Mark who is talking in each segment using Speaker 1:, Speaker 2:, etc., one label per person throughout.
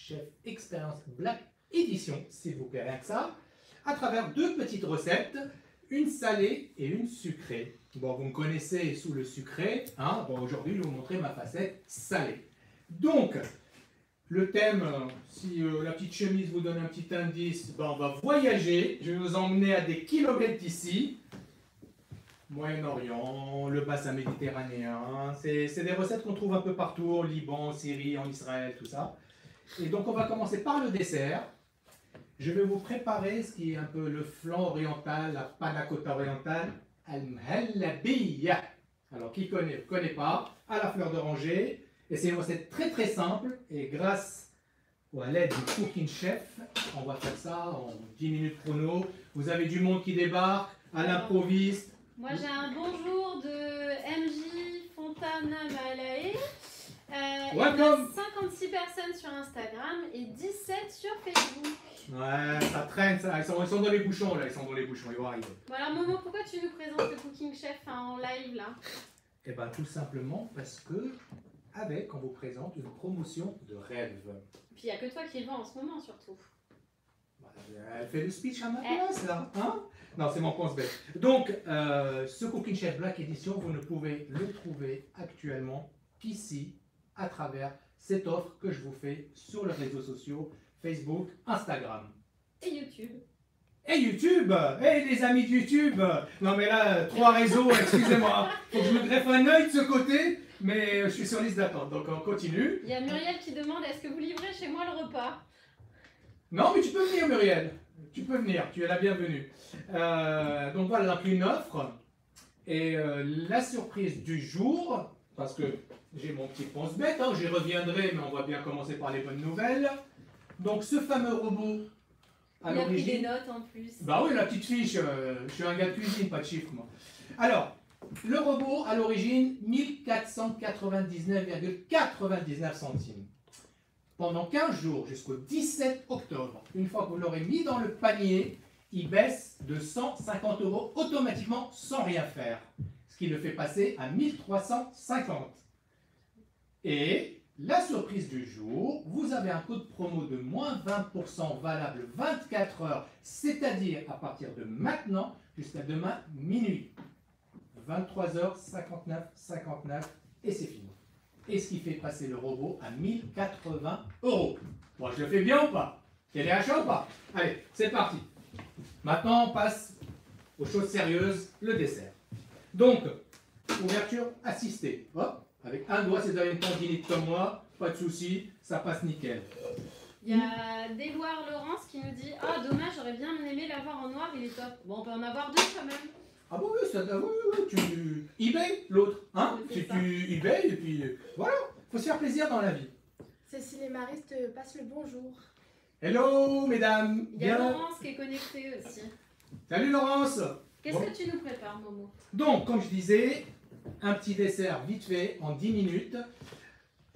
Speaker 1: Chef Expérience Black Edition, s'il vous plaît, rien que ça, à travers deux petites recettes, une salée et une sucrée. Bon, vous me connaissez sous le sucré, hein? Bon, aujourd'hui, je vais vous montrer ma facette salée. Donc, le thème, si la petite chemise vous donne un petit indice, ben, on va voyager. Je vais vous emmener à des kilomètres d'ici. Moyen-Orient, le bassin méditerranéen. C'est des recettes qu'on trouve un peu partout, au Liban, en Syrie, en Israël, tout ça. Et donc, on va commencer par le dessert. Je vais vous préparer ce qui est un peu le flan oriental, la panna cotta orientale, al-mhallabiya. Alors, qui connaît, connaît pas, à la fleur d'oranger. Et c'est une recette très très simple. Et grâce à l'aide du cooking chef, on va faire ça en 10 minutes chrono. Vous avez du monde qui débarque, à l'improviste.
Speaker 2: Moi j'ai un bonjour de MJ Fontana Malae. Il y a 56 personnes sur Instagram et 17 sur Facebook.
Speaker 1: Ouais, ça traîne, ça. Ils sont dans les bouchons là, ils sont dans les bouchons, ils vont arriver.
Speaker 2: Bon alors Momo, pourquoi tu nous présentes le cooking chef en live là?
Speaker 1: Eh bien tout simplement parce que avec, on vous présente une promotion de rêve.
Speaker 2: Et puis il n'y a que toi qui le vends en ce moment surtout.
Speaker 1: Bah, elle fait le speech à ma place là, hein? Non, c'est mon pense-bête. Donc, ce Cooking Chef Black Edition, vous ne pouvez le trouver actuellement qu'ici, à travers cette offre que je vous fais sur les réseaux sociaux, Facebook, Instagram.
Speaker 2: Et YouTube.
Speaker 1: Et YouTube! Et les amis de YouTube! Non mais là, 3 réseaux, excusez-moi. Faut que je me greffe un œil de ce côté, mais je suis sur liste d'attente, donc on continue.
Speaker 2: Il y a Muriel qui demande, est-ce que vous livrez chez moi le repas?
Speaker 1: Non, mais tu peux venir, Muriel. Tu peux venir, tu es la bienvenue. Donc voilà, donc une offre. Et la surprise du jour, parce que j'ai mon petit pense-bête, hein, j'y reviendrai, mais on va bien commencer par les bonnes nouvelles. Donc ce fameux robot, à
Speaker 2: Il a pris des
Speaker 1: l'origine...
Speaker 2: notes en plus.
Speaker 1: Bah oui, la petite fiche, je suis un gars de cuisine, pas de chiffres moi. Alors, le robot, à l'origine, 1499,99 centimes. Pendant 15 jours, jusqu'au 17 octobre, une fois que vous l'aurez mis dans le panier, il baisse de 150 € automatiquement sans rien faire. Ce qui le fait passer à 1350. Et la surprise du jour, vous avez un code promo de moins 20% valable 24 heures, c'est-à-dire à partir de maintenant jusqu'à demain minuit. 23h59 et c'est fini. Et ce qui fait passer le robot à 1080 €. Bon, je le fais bien ou pas? Quel est achat ou pas? Allez, c'est parti. Maintenant, on passe aux choses sérieuses, le dessert. Donc, ouverture assistée. Hop, avec un doigt, si vous avez une tendinite comme moi, pas de souci, ça passe nickel.
Speaker 2: Il y a Déloire Laurence qui nous dit, ah dommage, j'aurais bien aimé l'avoir en noir, il est top. Bon, on peut en avoir deux quand même.
Speaker 1: Ah bon, oui, ça, oui, tu eBay l'autre, hein?
Speaker 2: C'est
Speaker 1: Tu eBay et puis voilà, faut se faire plaisir dans la vie.
Speaker 3: Cécile et Marie te passent le bonjour.
Speaker 1: Hello mesdames.
Speaker 2: Il y a Laurence qui est connectée aussi.
Speaker 1: Salut Laurence.
Speaker 2: Qu'est-ce que tu nous prépares, Momo?
Speaker 1: Donc, comme je disais, un petit dessert vite fait en 10 minutes.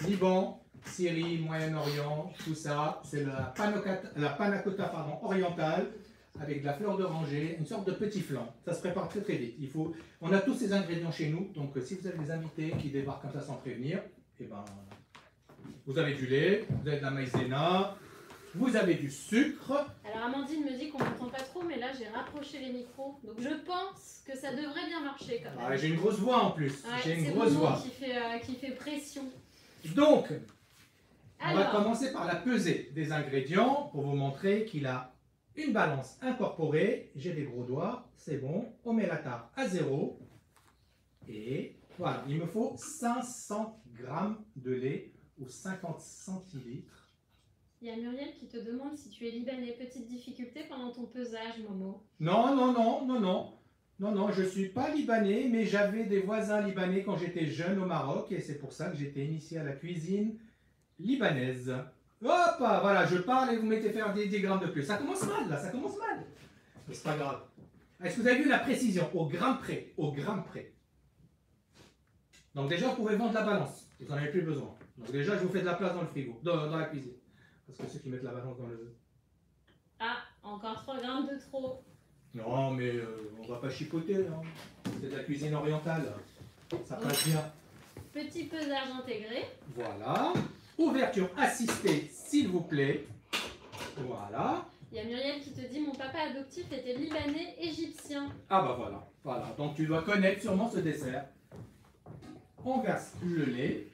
Speaker 1: Liban, Syrie, Moyen-Orient, tout ça, c'est la panna cotta orientale. Avec de la fleur d'oranger, une sorte de petit flan. Ça se prépare très très vite. On a tous ces ingrédients chez nous, donc si vous avez des invités qui débarquent comme ça sans prévenir, eh ben, vous avez du lait, vous avez de la maïzena, vous avez du sucre.
Speaker 2: Alors Amandine me dit qu'on n'entend pas trop, mais là j'ai rapproché les micros, donc je pense que ça devrait bien marcher quand même.
Speaker 1: Ah, j'ai une grosse voix en plus,
Speaker 2: Ouais,
Speaker 1: j'ai une grosse voix.
Speaker 2: Qui fait pression.
Speaker 1: Donc, on va
Speaker 2: Alors,
Speaker 1: commencer par la pesée des ingrédients pour vous montrer qu'il a une balance incorporée, j'ai des gros doigts, c'est bon, on met la tare à 0 et voilà, il me faut 500 g de lait ou 50 centilitres.
Speaker 2: il y a Muriel qui te demande si tu es libanais. Petite difficulté pendant ton pesage, Momo.
Speaker 1: Non, je ne suis pas libanais, mais j'avais des voisins libanais quand j'étais jeune au Maroc et c'est pour ça que j'étais initié à la cuisine libanaise. Hop, voilà, je parle et vous mettez faire des 10 grammes de plus. Ça commence mal, là, ça commence mal. Mais c'est pas grave. Est-ce que vous avez vu la précision? Au gramme près, au gramme près. Donc déjà, vous pouvez vendre la balance. Vous n'en avez plus besoin. Donc déjà, je vous fais de la place dans le frigo, dans la cuisine. Parce que ceux qui mettent la balance dans le...
Speaker 2: Ah, encore 3 grammes de trop.
Speaker 1: Non, mais on va pas chipoter, hein. C'est de la cuisine orientale. Ça passe bien.
Speaker 2: Petit pesage intégré.
Speaker 1: Voilà. Ouverture assistée s'il vous plaît. Voilà.
Speaker 2: Il y a Muriel qui te dit mon papa adoptif était libanais égyptien.
Speaker 1: Ah bah voilà, voilà. Donc tu dois connaître sûrement ce dessert. On verse le lait.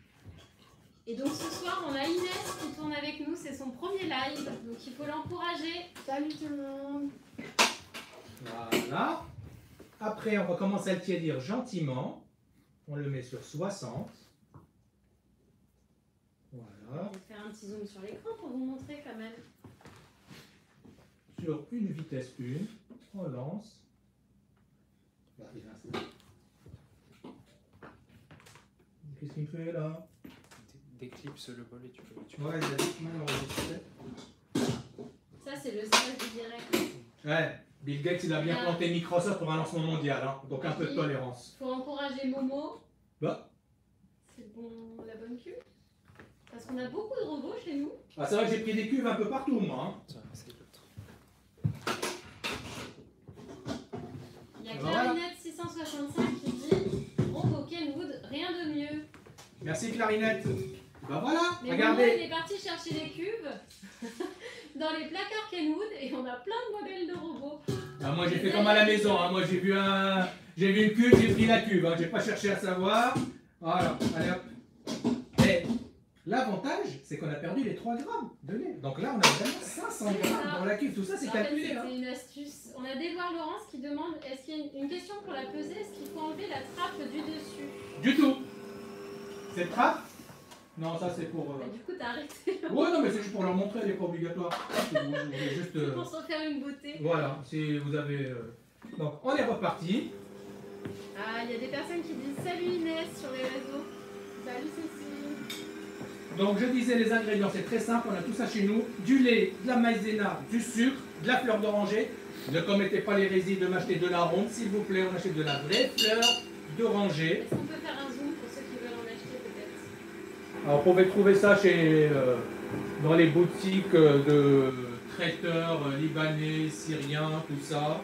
Speaker 2: Et donc ce soir, on a Inès qui tourne avec nous, c'est son premier live, donc il faut l'encourager.
Speaker 3: Salut tout le monde.
Speaker 1: Voilà. Après, on va commencer à le tiédir gentiment. On le met sur 60. Voilà.
Speaker 2: Je vais faire un petit zoom sur l'écran pour vous montrer quand même.
Speaker 1: Sur une vitesse 1, on lance. Qu'est-ce qu'il me fait là?
Speaker 4: D'éclipse le bol et tu peux.
Speaker 1: Ouais, il a dit que mal enregistré.
Speaker 2: Ça, c'est le stress du direct.
Speaker 1: Ouais, Bill Gates, il a bien planté Microsoft pour un lancement mondial, hein. Donc un peu de tolérance.
Speaker 2: Il faut encourager Momo.
Speaker 1: Bah.
Speaker 2: C'est bon, la bonne cuve. Parce qu'on a beaucoup de robots chez nous.
Speaker 1: Ah, c'est vrai que j'ai pris des cuves un peu partout, moi. Hein.
Speaker 4: Ça, c'est l'autre.
Speaker 2: Il y a
Speaker 1: Voilà.
Speaker 2: Clarinette 665 qui dit robot Kenwood, rien de mieux.
Speaker 1: Merci Clarinette. Bah voilà,
Speaker 2: Mais
Speaker 1: regardez.
Speaker 2: Momo, il est parti chercher des cuves dans les placards Kenwood et on a plein de modèles de robots.
Speaker 1: Ah, moi j'ai fait comme à la maison, hein. Moi j'ai vu une cuve, j'ai pris la cuve, hein. J'ai pas cherché à savoir. Voilà, allez hop. Et l'avantage, c'est qu'on a perdu les 3 grammes de lait. Donc là on a vraiment 500 grammes dans la cuve. Tout ça c'est
Speaker 2: En fait,
Speaker 1: calculé. Hein.
Speaker 2: c'est une astuce. On a d'Edouard Laurence qui demande est-ce qu'il y a une question pour la peser, est-ce qu'il faut enlever la trappe du dessus?
Speaker 1: Du tout. Cette trappe? Non, ça c'est pour.
Speaker 2: Bah, du coup, t'as arrêté.
Speaker 1: Ouais, non, mais c'est juste pour leur montrer, elle n'est pas obligatoire. Vous voulez juste.
Speaker 2: C'est pour se faire une beauté.
Speaker 1: Voilà, si vous avez. Donc on est reparti.
Speaker 2: Ah, il y a des personnes qui disent salut Inès sur les réseaux.
Speaker 3: Salut Cécile.
Speaker 1: Donc je disais les ingrédients, c'est très simple, on a tout ça chez nous. Du lait, de la maïzena, du sucre, de la fleur d'oranger. Ne commettez pas l'hérésie de m'acheter de la ronde, s'il vous plaît, on achète de la vraie fleur d'oranger.
Speaker 2: Est-ce qu'on peut faire un zoom pour ceux qui veulent en acheter peut-être?
Speaker 1: Alors vous pouvez trouver ça chez, dans les boutiques de traiteurs libanais, syriens, tout ça.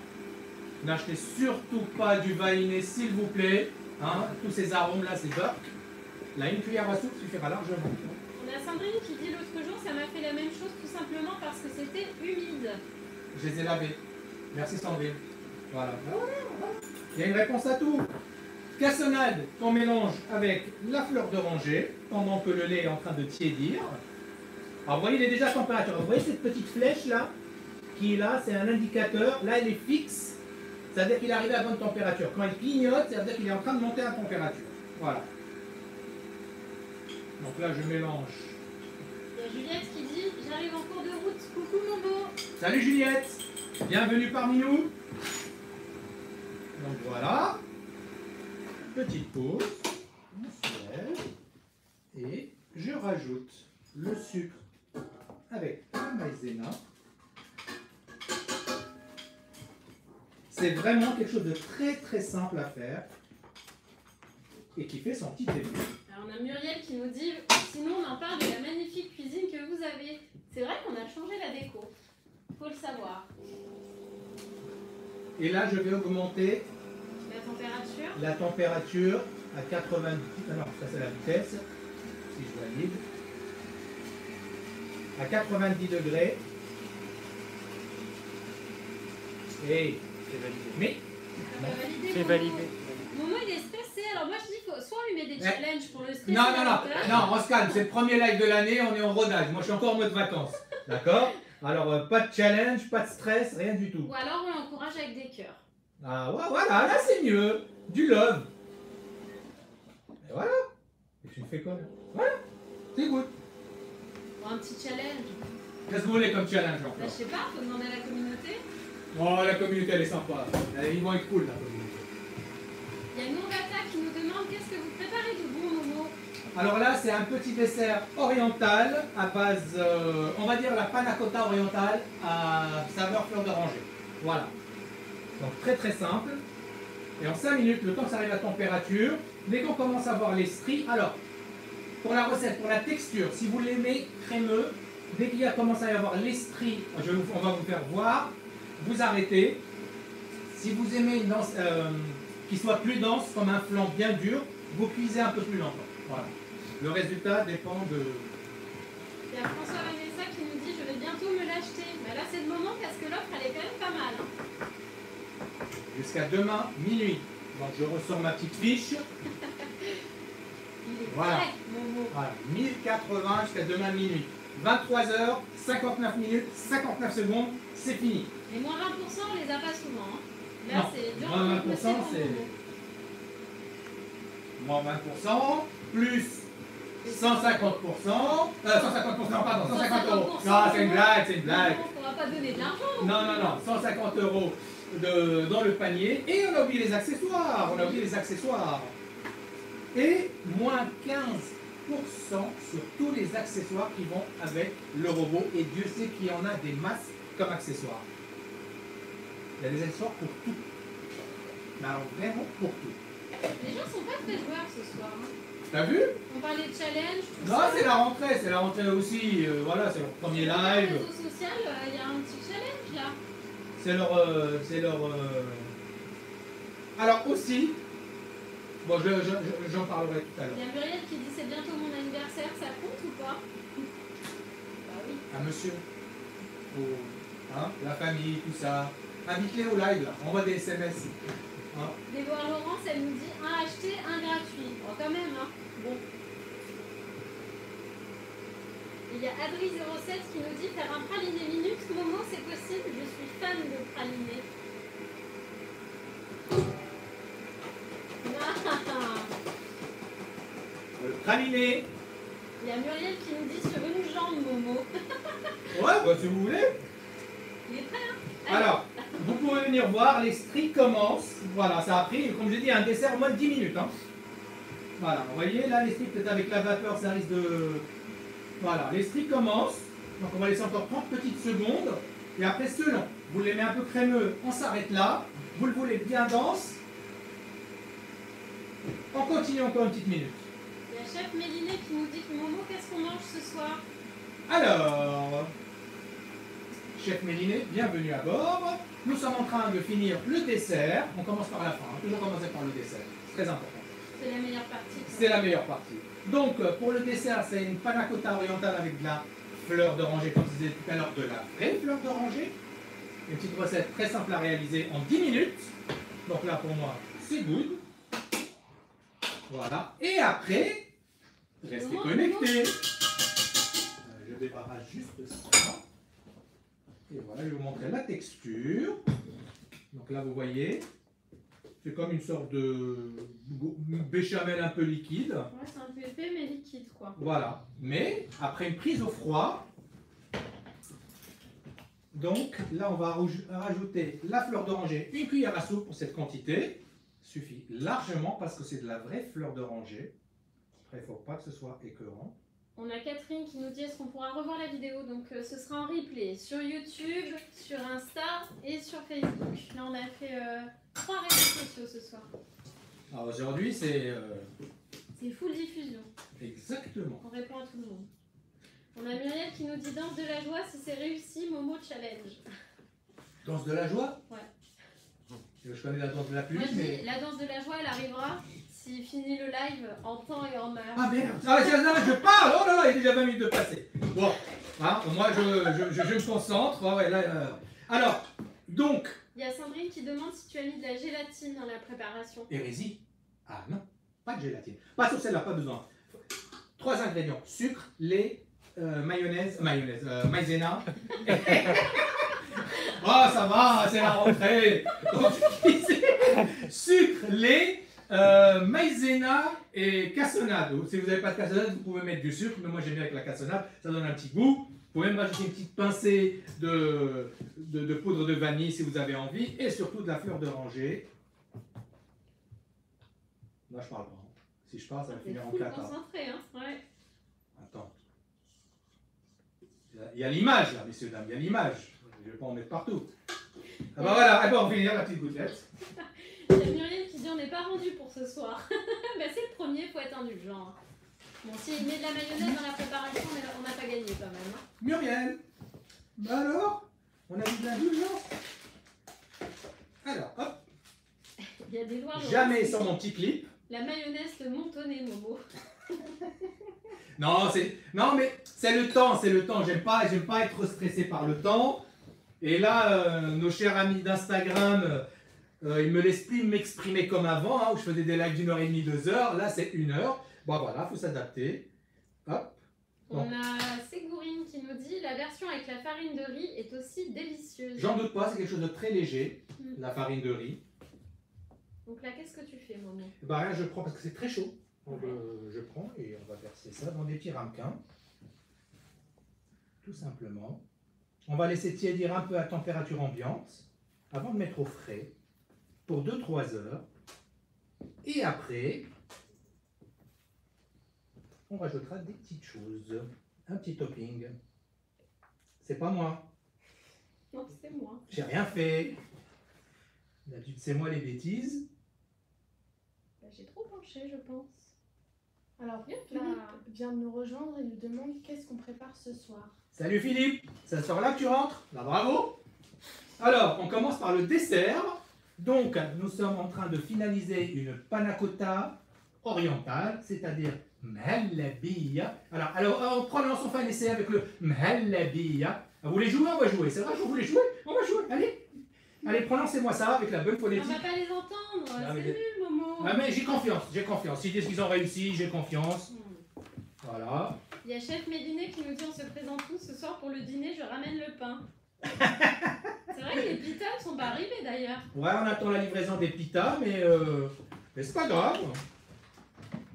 Speaker 1: N'achetez surtout pas du vainé, s'il vous plaît. Hein, tous ces arômes là, c'est bas. Là, une cuillère à soupe suffira largement.
Speaker 2: On a Sandrine qui dit l'autre jour ça m'a fait la même chose tout simplement parce que c'était humide.
Speaker 1: Je les ai lavés. Merci Sandrine. Voilà. Il y a une réponse à tout. Cassonade qu'on mélange avec la fleur d'oranger pendant que le lait est en train de tiédir. Alors vous voyez, il est déjà à température. Vous voyez cette petite flèche là qui est là, c'est un indicateur. Là, elle est fixe. Ça veut dire qu'il est arrivé à bonne température. Quand il clignote, ça veut dire qu'il est en train de monter à température. Voilà. Donc là, je mélange.
Speaker 2: Il y a Juliette qui dit j'arrive en cours de route. Coucou mon beau.
Speaker 1: Salut Juliette, bienvenue parmi nous. Donc voilà, petite pause, on se lève et je rajoute le sucre avec la maïzena. C'est vraiment quelque chose de très très simple à faire et qui fait son petit effet.
Speaker 2: Alors on a Muriel qui nous dit sinon on en parle de la magnifique cuisine que vous avez. C'est vrai qu'on a changé la déco, faut le savoir.
Speaker 1: Et là je vais augmenter
Speaker 2: La température
Speaker 1: la température à 90. Ah non, ça c'est la vitesse. Si je valide. À 90 degrés. Et.
Speaker 4: Fais valider.
Speaker 1: Mais.
Speaker 2: On va valider
Speaker 4: Fais
Speaker 2: Momo.
Speaker 4: valider.
Speaker 2: Momo il est stressé, alors moi je dis soit on lui met des challenges pour le stress.
Speaker 1: Non, non, non, non, on se calme. C'est le premier live de l'année, on est en rodage. Moi je suis encore en mode vacances. D'accord? Alors pas de challenge, pas de stress, rien du tout.
Speaker 2: Ou alors on l'encourage avec des cœurs.
Speaker 1: Ah ouais, voilà, là c'est mieux. Du love. Et voilà. Et tu me fais quoi là? Voilà. C'est good.
Speaker 2: Ou un petit challenge.
Speaker 1: Qu'est-ce que vous voulez comme challenge
Speaker 2: Bah, je
Speaker 1: encore?
Speaker 2: sais pas, faut demander à la communauté.
Speaker 1: Oh, la communauté elle est sympa. Ils vont être cool la communauté.
Speaker 2: Il y a Nourgata qui nous demande qu'est-ce que vous préparez de bon Momo.
Speaker 1: Alors là, c'est un petit dessert oriental à base, on va dire la panna cotta orientale à saveur fleur d'oranger. Voilà. Donc très très simple. Et en 5 minutes, le temps que ça arrive à température, dès qu'on commence à voir les stries, alors, pour la recette, pour la texture, si vous l'aimez crémeux, dès qu'il commence à y avoir les stries, on va vous faire voir, vous arrêtez. Si vous aimez une danse, qui soit plus dense, comme un flan bien dur, vous cuisez un peu plus longtemps. Voilà. Le résultat dépend de...
Speaker 2: Il y a François Vanessa l'offre, elle est quand même pas mal. Hein.
Speaker 1: Jusqu'à demain, minuit. Donc je ressors ma petite fiche.
Speaker 2: Il est
Speaker 1: Voilà.
Speaker 2: prêt, Momo.
Speaker 1: Voilà, 1080 jusqu'à demain minuit. 23h, 59 minutes, 59 secondes, c'est fini.
Speaker 2: Les moins 20%, on les a pas souvent. Hein. Là,
Speaker 1: Non,
Speaker 2: c'est dur.
Speaker 1: moins 20%, c'est moins 20%, plus 150%, 150%, pardon, 150 euros. Non, c'est une blague, c'est une blague.
Speaker 2: On ne va pas donner de l'argent.
Speaker 1: Non, 150 euros dans le panier. Et on a oublié les accessoires, Et moins 15% sur tous les accessoires qui vont avec le robot. Et Dieu sait qu'il y en a des masses comme accessoires. Il y a des accessoires pour tout. Mais alors vraiment pour tout.
Speaker 2: Les gens sont pas très joueurs ce soir. Hein.
Speaker 1: T'as vu?
Speaker 2: On parlait de challenge.
Speaker 1: Non, c'est la rentrée aussi. Voilà, c'est leur premier
Speaker 2: Sur
Speaker 1: live.
Speaker 2: les réseaux sociaux, il y a un petit challenge là.
Speaker 1: C'est leur. Alors aussi, bon, j'en parlerai tout à
Speaker 2: Il y
Speaker 1: l'heure.
Speaker 2: a Muriel qui dit c'est bientôt mon anniversaire, ça compte ou pas? Bah oui.
Speaker 1: À monsieur, hein, la famille, tout ça. Invite-les au live, là. Envoie des SMS. Hein.
Speaker 2: Déborah Laurence, elle nous dit un acheté, un gratuit. Bon, quand même, hein. Bon. Il y a Adri07 qui nous dit faire un praliné minute. Momo, c'est possible, je suis fan de praliné.
Speaker 1: Le praliné.
Speaker 2: Il y a Muriel qui nous dit sur une jambe, Momo.
Speaker 1: Ouais, bah, si vous voulez.
Speaker 2: Il est prêt, hein?
Speaker 1: Alors, vous pouvez venir voir, les stries commencent. Voilà, ça a pris, comme je dis, un dessert au moins de 10 minutes. Hein. Voilà, vous voyez, là, les stries, peut-être avec la vapeur, ça risque de... Voilà, les stries commencent. Donc, on va laisser encore 30 petites secondes. Et après, selon, vous l'aimez un peu crémeux, on s'arrête là. Vous le voulez bien dense. On continue encore une petite minute.
Speaker 2: Il y a Chef Méliné qui nous dit que Momo, qu'est-ce qu'on mange ce soir?
Speaker 1: Alors, Chef Méliné, bienvenue à bord. Nous sommes en train de finir le dessert. On commence par la fin, hein. Toujours commencer par le dessert. C'est très important.
Speaker 2: C'est la meilleure partie.
Speaker 1: C'est la meilleure partie. Donc, pour le dessert, c'est une panna cotta orientale avec de la fleur d'oranger, comme je disais tout à l'heure, de la vraie fleur d'oranger. Une petite recette très simple à réaliser en 10 minutes. Donc là, pour moi, c'est good. Voilà. Et après, restez connectés. Je débarrasse juste ça. Et voilà, je vais vous montrer la texture. Donc là, vous voyez, c'est comme une sorte de béchamel un peu liquide.
Speaker 2: Ouais, c'est un peu épais mais liquide, quoi.
Speaker 1: Voilà. Mais après une prise au froid, donc là, on va rajouter la fleur d'oranger, une cuillère à soupe pour cette quantité. Suffit largement parce que c'est de la vraie fleur d'oranger. Après, il ne faut pas que ce soit écœurant.
Speaker 2: On a Catherine qui nous dit est-ce qu'on pourra revoir la vidéo, donc ce sera en replay sur YouTube, sur Insta et sur Facebook. Là on a fait 3 réseaux sociaux ce soir.
Speaker 1: Alors aujourd'hui c'est...
Speaker 2: C'est full diffusion.
Speaker 1: Exactement.
Speaker 2: On répond à tout le monde. On a Muriel qui nous dit danse de la joie, si c'est réussi, Momo challenge.
Speaker 1: Danse de la joie?
Speaker 2: Ouais.
Speaker 1: Je connais la danse de la pluie,
Speaker 2: Moi je
Speaker 1: mais...
Speaker 2: dis, la danse de la joie elle arrivera s'il finit le live en temps et en heure.
Speaker 1: Ah merde, ah, je parle. Oh là là, il est déjà 20 minutes de passé. Bon, hein, moi je me concentre. Ah ouais, là, Alors, donc...
Speaker 2: Il y a Sandrine qui demande si tu as mis de la gélatine dans la préparation.
Speaker 1: Hérésie? Ah non, pas de gélatine. Pas sur celle-là, pas besoin. 3 ingrédients. Sucre, lait, maïzena. Oh, ça va, c'est la rentrée. Donc, sucre, lait, maïzena et cassonade. Si vous n'avez pas de cassonade, vous pouvez mettre du sucre, mais moi j'aime bien avec la cassonade, ça donne un petit goût. Vous pouvez même rajouter une petite pincée de poudre de vanille si vous avez envie, et surtout de la fleur d'oranger. Là je parle pas. Si je parle, ça va finir en
Speaker 2: full
Speaker 1: cata.
Speaker 2: concentré, hein. Ouais.
Speaker 1: Attends. Il y a l'image là, messieurs, dames, il y a l'image. Je ne vais pas en mettre partout. Ah bah voilà, ah bah on finit la petite gouttelette.
Speaker 2: Il y a Muriel qui dit on n'est pas rendu pour ce soir. Bah, c'est le premier, faut être indulgent. Bon, s'il met de la mayonnaise dans la préparation, on n'a pas gagné quand même. Hein.
Speaker 1: Muriel, bah alors, on a dit de l'indulgence. Alors, hop.
Speaker 2: Il y a des lois.
Speaker 1: Jamais sans mon petit clip.
Speaker 2: La mayonnaise te monte au nez, Momo.
Speaker 1: Non, mais c'est le temps, J'aime pas être stressé par le temps. Et là, nos chers amis d'Instagram, ils me laissent plus m'exprimer comme avant, hein, où je faisais des lives d'1h30, 2h. Là, c'est 1h. Bon, voilà, il faut s'adapter. Hop.
Speaker 2: On a Ségourine qui nous dit la version avec la farine de riz est aussi délicieuse.
Speaker 1: J'en doute pas, c'est quelque chose de très léger, la farine de riz.
Speaker 2: Donc là, qu'est-ce que tu fais, Momo?
Speaker 1: Bah rien, je prends parce que c'est très chaud. Donc je prends et on va verser ça dans des petits ramequins. Tout simplement. On va laisser tiédir un peu à température ambiante avant de mettre au frais pour 2-3 heures. Et après, on rajoutera des petites choses. Un petit topping. C'est pas moi.
Speaker 2: Non, c'est moi.
Speaker 1: J'ai rien fait. D'habitude, c'est moi les bêtises.
Speaker 2: Bah, j'ai trop penché, je pense.
Speaker 3: Alors,
Speaker 2: Yep,
Speaker 3: Philippe
Speaker 2: là.
Speaker 3: vient de nous rejoindre et nous demande qu'est-ce qu'on prépare ce soir.
Speaker 1: Salut Philippe, ça sort là que tu rentres? Bah bravo. Alors, on commence par le dessert. Donc, nous sommes en train de finaliser une panna cotta orientale, c'est-à-dire mhalabiya. Alors, on prononce enfin un essai avec le mhalabiya. Vous voulez jouer? On va jouer. C'est vrai que vous voulez jouer? On va jouer. Allez. Allez, prononcez-moi ça avec la bonne
Speaker 2: On
Speaker 1: phonétique.
Speaker 2: va pas les entendre,
Speaker 1: Ah,
Speaker 2: c'est
Speaker 1: mais-
Speaker 2: nul, Momo.
Speaker 1: Ah, mais j'ai confiance, j'ai confiance. S'ils disent qu'ils ont réussi, j'ai confiance. Voilà.
Speaker 2: Il y a Chef Médinet qui nous dit on se présente tous ce soir pour le dîner, je ramène le pain. C'est vrai que les pitas ne sont pas arrivés d'ailleurs.
Speaker 1: Ouais, on attend la livraison des pitas, mais c'est pas grave.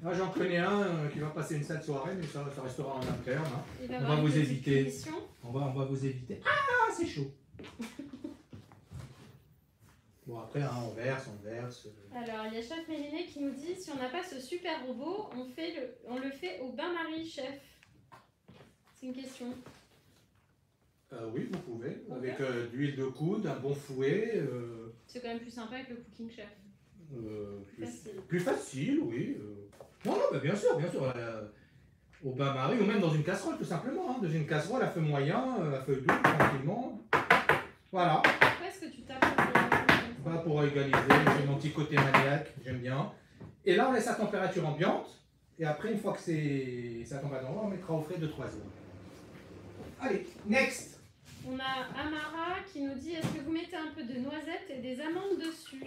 Speaker 1: Là, j'en connais un qui va passer une sale soirée, mais ça restera en interne. Hein.
Speaker 2: Il
Speaker 1: On
Speaker 2: avoir
Speaker 1: va
Speaker 2: une
Speaker 1: vous
Speaker 2: petite
Speaker 1: éviter.
Speaker 2: punition.
Speaker 1: On va vous éviter. Ah, c'est chaud. Bon, après, hein, on verse.
Speaker 2: Alors, il y a Chef Médinet qui nous dit si on n'a pas ce super robot, on le fait au bain-marie, chef. C'est une question.
Speaker 1: Oui, vous pouvez.
Speaker 2: Ok.
Speaker 1: Avec de l'huile de coude, un bon fouet.
Speaker 2: C'est quand même plus sympa avec le cooking chef. Facile.
Speaker 1: Plus facile, oui. Non, bah, bien sûr. Au bain-marie, ou même dans une casserole, tout simplement. Hein. Dans une casserole à feu moyen, à feu doux, tranquillement. Voilà.
Speaker 2: Pourquoi est-ce que tu tapes comme ça?
Speaker 1: Pas pour égaliser, j'ai mon petit côté maniaque, j'aime bien. Et là, on laisse à température ambiante. Et après, une fois que ça tombe à l'endroit, on mettra au frais 2-3 heures. Allez, next.
Speaker 2: On a Amara qui nous dit est-ce que vous mettez un peu de noisettes et des amandes dessus?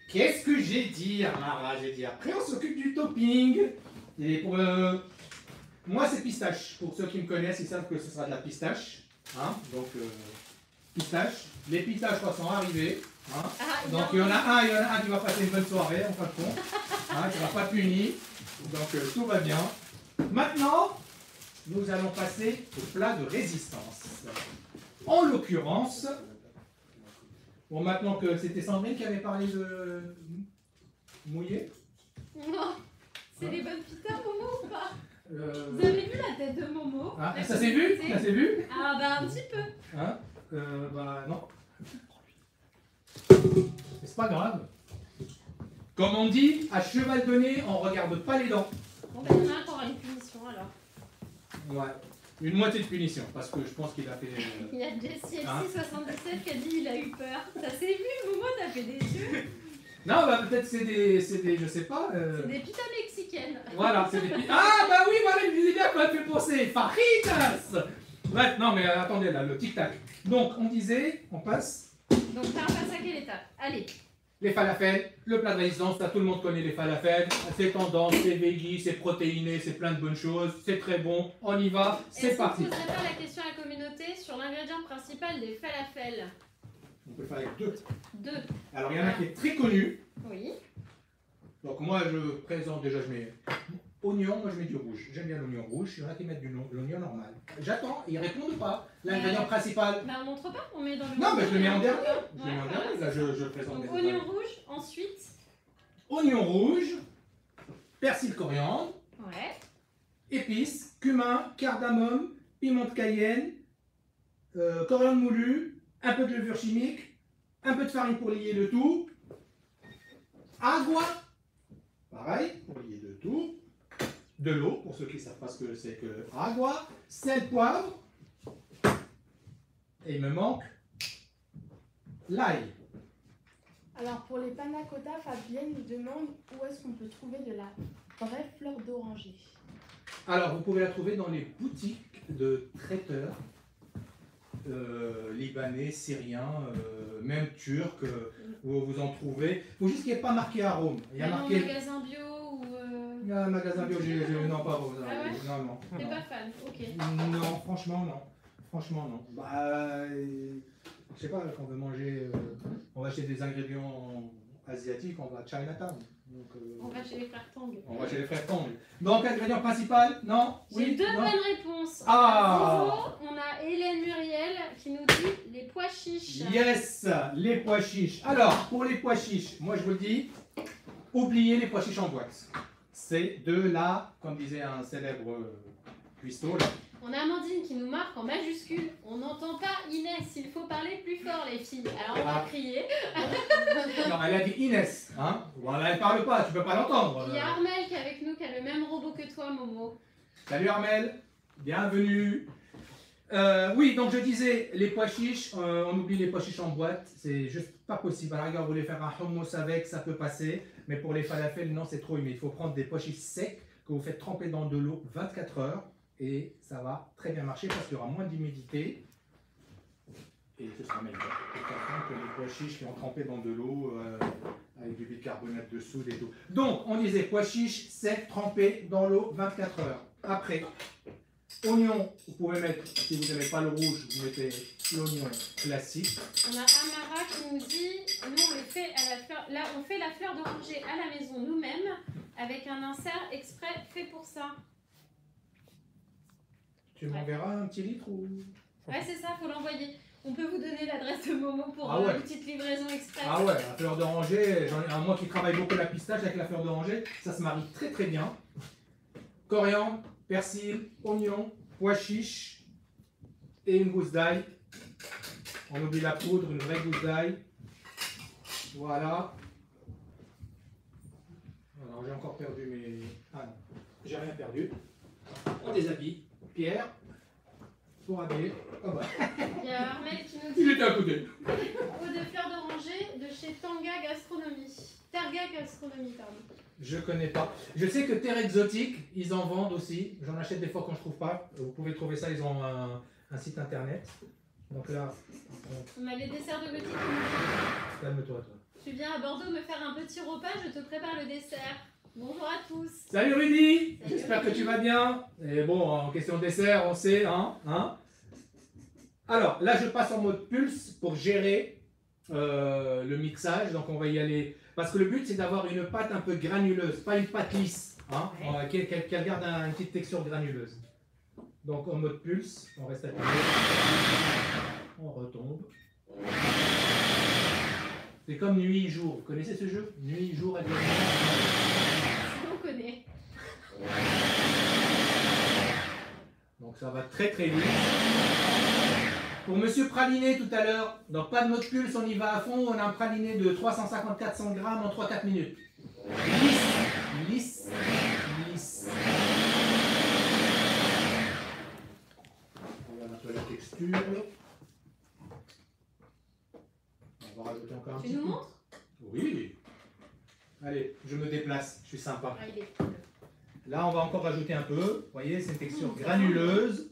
Speaker 1: Qu'est-ce que j'ai dit, Amara? J'ai dit après, on s'occupe du topping. Et pour moi, c'est pistache. Pour ceux qui me connaissent, ils savent que ce sera de la pistache. Hein? Donc, pistache. Les pistaches, je crois, sont arrivés. Hein?
Speaker 2: Ah,
Speaker 1: Donc, il y en a un qui va passer une bonne soirée, en fin de compte. Hein, qui ne sera pas puni. Donc, tout va bien. Maintenant, nous allons passer au plat de résistance. En l'occurrence, bon, maintenant que c'était Sandrine qui avait parlé de mouillé.
Speaker 2: Non, c'est les bonnes pitas, Momo, ou pas?
Speaker 1: Euh,
Speaker 2: Vous avez vu la tête de Momo?
Speaker 1: ah,
Speaker 2: La
Speaker 1: ça s'est vu?
Speaker 2: petite
Speaker 1: Ça s'est vu?
Speaker 2: Ah bah un petit peu.
Speaker 1: Hein? Bah non. C'est pas grave. Comme on dit, à cheval donné, on regarde pas les dents.
Speaker 2: Bon bah il y en a un qui aura une punition alors.
Speaker 1: Ouais. Une moitié de punition, parce que je pense qu'il a fait.
Speaker 2: Il y a Jessie
Speaker 1: Hein?
Speaker 2: LC77 qui a dit il a eu peur. Ça s'est vu, Momo, t'as fait des yeux.
Speaker 1: Non, bah peut-être c'est des, je sais pas.
Speaker 2: C'est des pitas mexicaines.
Speaker 1: Voilà, c'est des. Ah bah oui, voilà, il me disait bien qu'on a fait penser. Fajitas. Bref, non mais attendez là, le tic tac. Donc on disait, on passe.
Speaker 2: Donc là on passe à quelle étape? Allez.
Speaker 1: Les falafels, le plat de résistance, ça tout le monde connaît les falafels. C'est tendance, c'est veggie, c'est protéiné, c'est plein de bonnes choses, c'est très bon. On y va, c'est
Speaker 2: Est-ce qu'on
Speaker 1: parti.
Speaker 2: ne poserait pas la question à la communauté sur l'ingrédient principal des falafels?
Speaker 1: On peut le faire avec deux.
Speaker 2: 2.
Speaker 1: Alors il y en a un qui est très connu.
Speaker 2: Oui.
Speaker 1: Donc moi je présente déjà, je mets oignon, moi je mets du rouge. J'aime bien l'oignon rouge, il y en a qui mettent de l'oignon normal. J'attends, ils répondent ou pas? L'ingrédient principal.
Speaker 2: Bah on montre pas, on met dans le.
Speaker 1: Non mais je le mets en dernier. Je le
Speaker 2: Ouais,
Speaker 1: mets en
Speaker 2: voilà,
Speaker 1: dernier, là je présente
Speaker 2: Donc
Speaker 1: les
Speaker 2: oignon
Speaker 1: ingrédients.
Speaker 2: rouge, ensuite.
Speaker 1: Oignon rouge, persil coriandre,
Speaker 2: Ouais.
Speaker 1: épices, cumin, cardamome, piment de Cayenne, coriandre moulu, un peu de levure chimique, un peu de farine pour lier le tout, agua, pareil, pour lier le tout, de l'eau, pour ceux qui ne savent pas ce que c'est que agua, sel, poivre, et il me manque l'ail.
Speaker 3: Alors pour les panna cotta, Fabienne nous demande où est-ce qu'on peut trouver de la vraie fleur d'oranger.
Speaker 1: Alors, vous pouvez la trouver dans les boutiques de traiteurs. libanais, syrien, même turc, vous en trouvez. Il faut juste qu'il n'y ait pas marqué arôme. Il y a marqué...
Speaker 2: magasin bio ou...
Speaker 1: Il y a un magasin bio, non pas vous.
Speaker 2: Ah ouais?
Speaker 1: Non, non.
Speaker 2: T'es pas fan, ok.
Speaker 1: Non, franchement non. Franchement non. Bah, je sais pas, quand on veut manger, on va acheter des ingrédients asiatiques, on va à Chinatown. Donc,
Speaker 2: on va chez les frères Tang.
Speaker 1: On va chez les frères Tang. Donc, ingrédient principal, non?
Speaker 2: J'ai deux bonnes réponses.
Speaker 1: Ah!
Speaker 2: On a Hélène Muriel qui nous dit les pois chiches.
Speaker 1: Yes, les pois chiches. Alors, pour les pois chiches, moi je vous le dis, oubliez les pois chiches en boîte. C'est de là, comme disait un célèbre cuistot, là.
Speaker 2: On a Amandine qui nous marque en majuscule. On n'entend pas Inès, il faut parler plus fort les filles. Alors on va crier.
Speaker 1: Non, elle a dit Inès, hein? Voilà, elle parle pas, tu peux pas l'entendre.
Speaker 2: Il y a Armel qui est avec nous, qui a le même robot que toi, Momo.
Speaker 1: Salut Armel, bienvenue. Oui, donc je disais, les pois chiches, on oublie les pois chiches en boîte, c'est juste pas possible. Alors regarde, vous voulez faire un hummus avec, ça peut passer, mais pour les falafels, non, c'est trop humide. Il faut prendre des pois chiches secs que vous faites tremper dans de l'eau 24 heures et ça va très bien marcher parce qu'il y aura moins d'humidité et ce sera meilleur. Que les pois chiches qui ont trempé dans de l'eau avec du bicarbonate de soude et tout. Donc, on disait pois chiches secs trempés dans l'eau 24 heures. Après, oignon, vous pouvez mettre, si vous n'aimez pas le rouge, vous mettez l'oignon classique.
Speaker 2: On a Amara qui nous dit, nous on le fait à la fleur, là on fait la fleur d'oranger à la maison nous-mêmes avec un insert exprès fait pour ça.
Speaker 1: Tu m'enverras un petit litre ou...
Speaker 2: Ouais c'est ça, faut l'envoyer. On peut vous donner l'adresse de Momo pour
Speaker 1: ouais.
Speaker 2: une petite livraison express.
Speaker 1: Ah ouais, la fleur d'oranger, j'en ai un moi qui travaille beaucoup la pistache avec la fleur d'oranger, ça se marie très très bien. Coriandre, persil, oignon, pois chiches et une gousse d'ail. On oublie la poudre, une vraie gousse d'ail. Voilà. Alors j'ai encore perdu mes... Ah non, j'ai rien perdu. On déshabille. Pierre, pour habiller. Oh bah.
Speaker 2: Il y a Armel qui nous
Speaker 1: Il
Speaker 2: dit
Speaker 1: était à côté.
Speaker 2: eau de fleur d'oranger de chez Tanga Gastronomie. Targa Gastronomie, pardon.
Speaker 1: Je connais pas. Je sais que Terre Exotique, ils en vendent aussi. J'en achète des fois quand je trouve pas. Vous pouvez trouver ça, ils ont un site internet. Donc là,
Speaker 2: On a les desserts de boutique.
Speaker 1: calme-toi toi.
Speaker 2: Tu viens à Bordeaux me faire un petit repas, je te prépare le dessert. Bonjour à tous.
Speaker 1: Salut Rudy,
Speaker 2: Salut
Speaker 1: j'espère que
Speaker 2: Rudy.
Speaker 1: tu vas bien. Et bon, en question de dessert, on sait, hein. Alors, là, je passe en mode pulse pour gérer le mixage. Donc, on va y aller. Parce que le but, c'est d'avoir une pâte un peu granuleuse, pas une pâte lisse, hein,
Speaker 2: Ouais.
Speaker 1: qu'elle garde une petite texture granuleuse. Donc, en mode pulse, on reste appuyé. On retombe. C'est comme nuit et jour. Vous connaissez ce jeu? Nuit et jour,
Speaker 2: On connaît.
Speaker 1: Donc ça va très très vite. Pour Monsieur Praliné tout à l'heure, donc pas de mode pulse, on y va à fond. On a un praliné de 350-400 grammes en 3-4 minutes. Lisse, lisse, lisse. On regarde un peu la texture. On va rajouter encore un
Speaker 2: Tu
Speaker 1: petit
Speaker 2: nous
Speaker 1: peu.
Speaker 2: montres?
Speaker 1: Oui. Allez, je me déplace, je suis sympa.
Speaker 2: Ah, il est cool.
Speaker 1: Là, on va encore rajouter un peu. Vous voyez, c'est une texture granuleuse.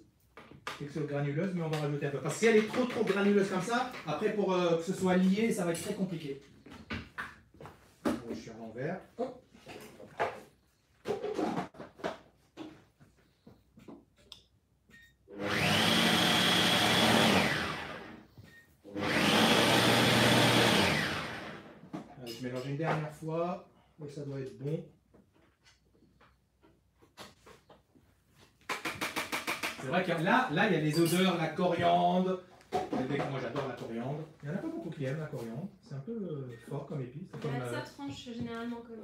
Speaker 1: Texture granuleuse, mais on va rajouter un peu. Parce que si elle est trop granuleuse comme ça, après pour que ce soit lié, ça va être très compliqué. Je suis à l'envers. Hop. Allez, je mélange une dernière fois. Et ça doit être bon. C'est vrai que là, il y a des odeurs, la coriandre. Moi, j'adore la coriandre. Il n'y en a pas beaucoup qui aiment la coriandre. C'est un peu fort comme épice. C'est comme,
Speaker 2: Ça tranche généralement comme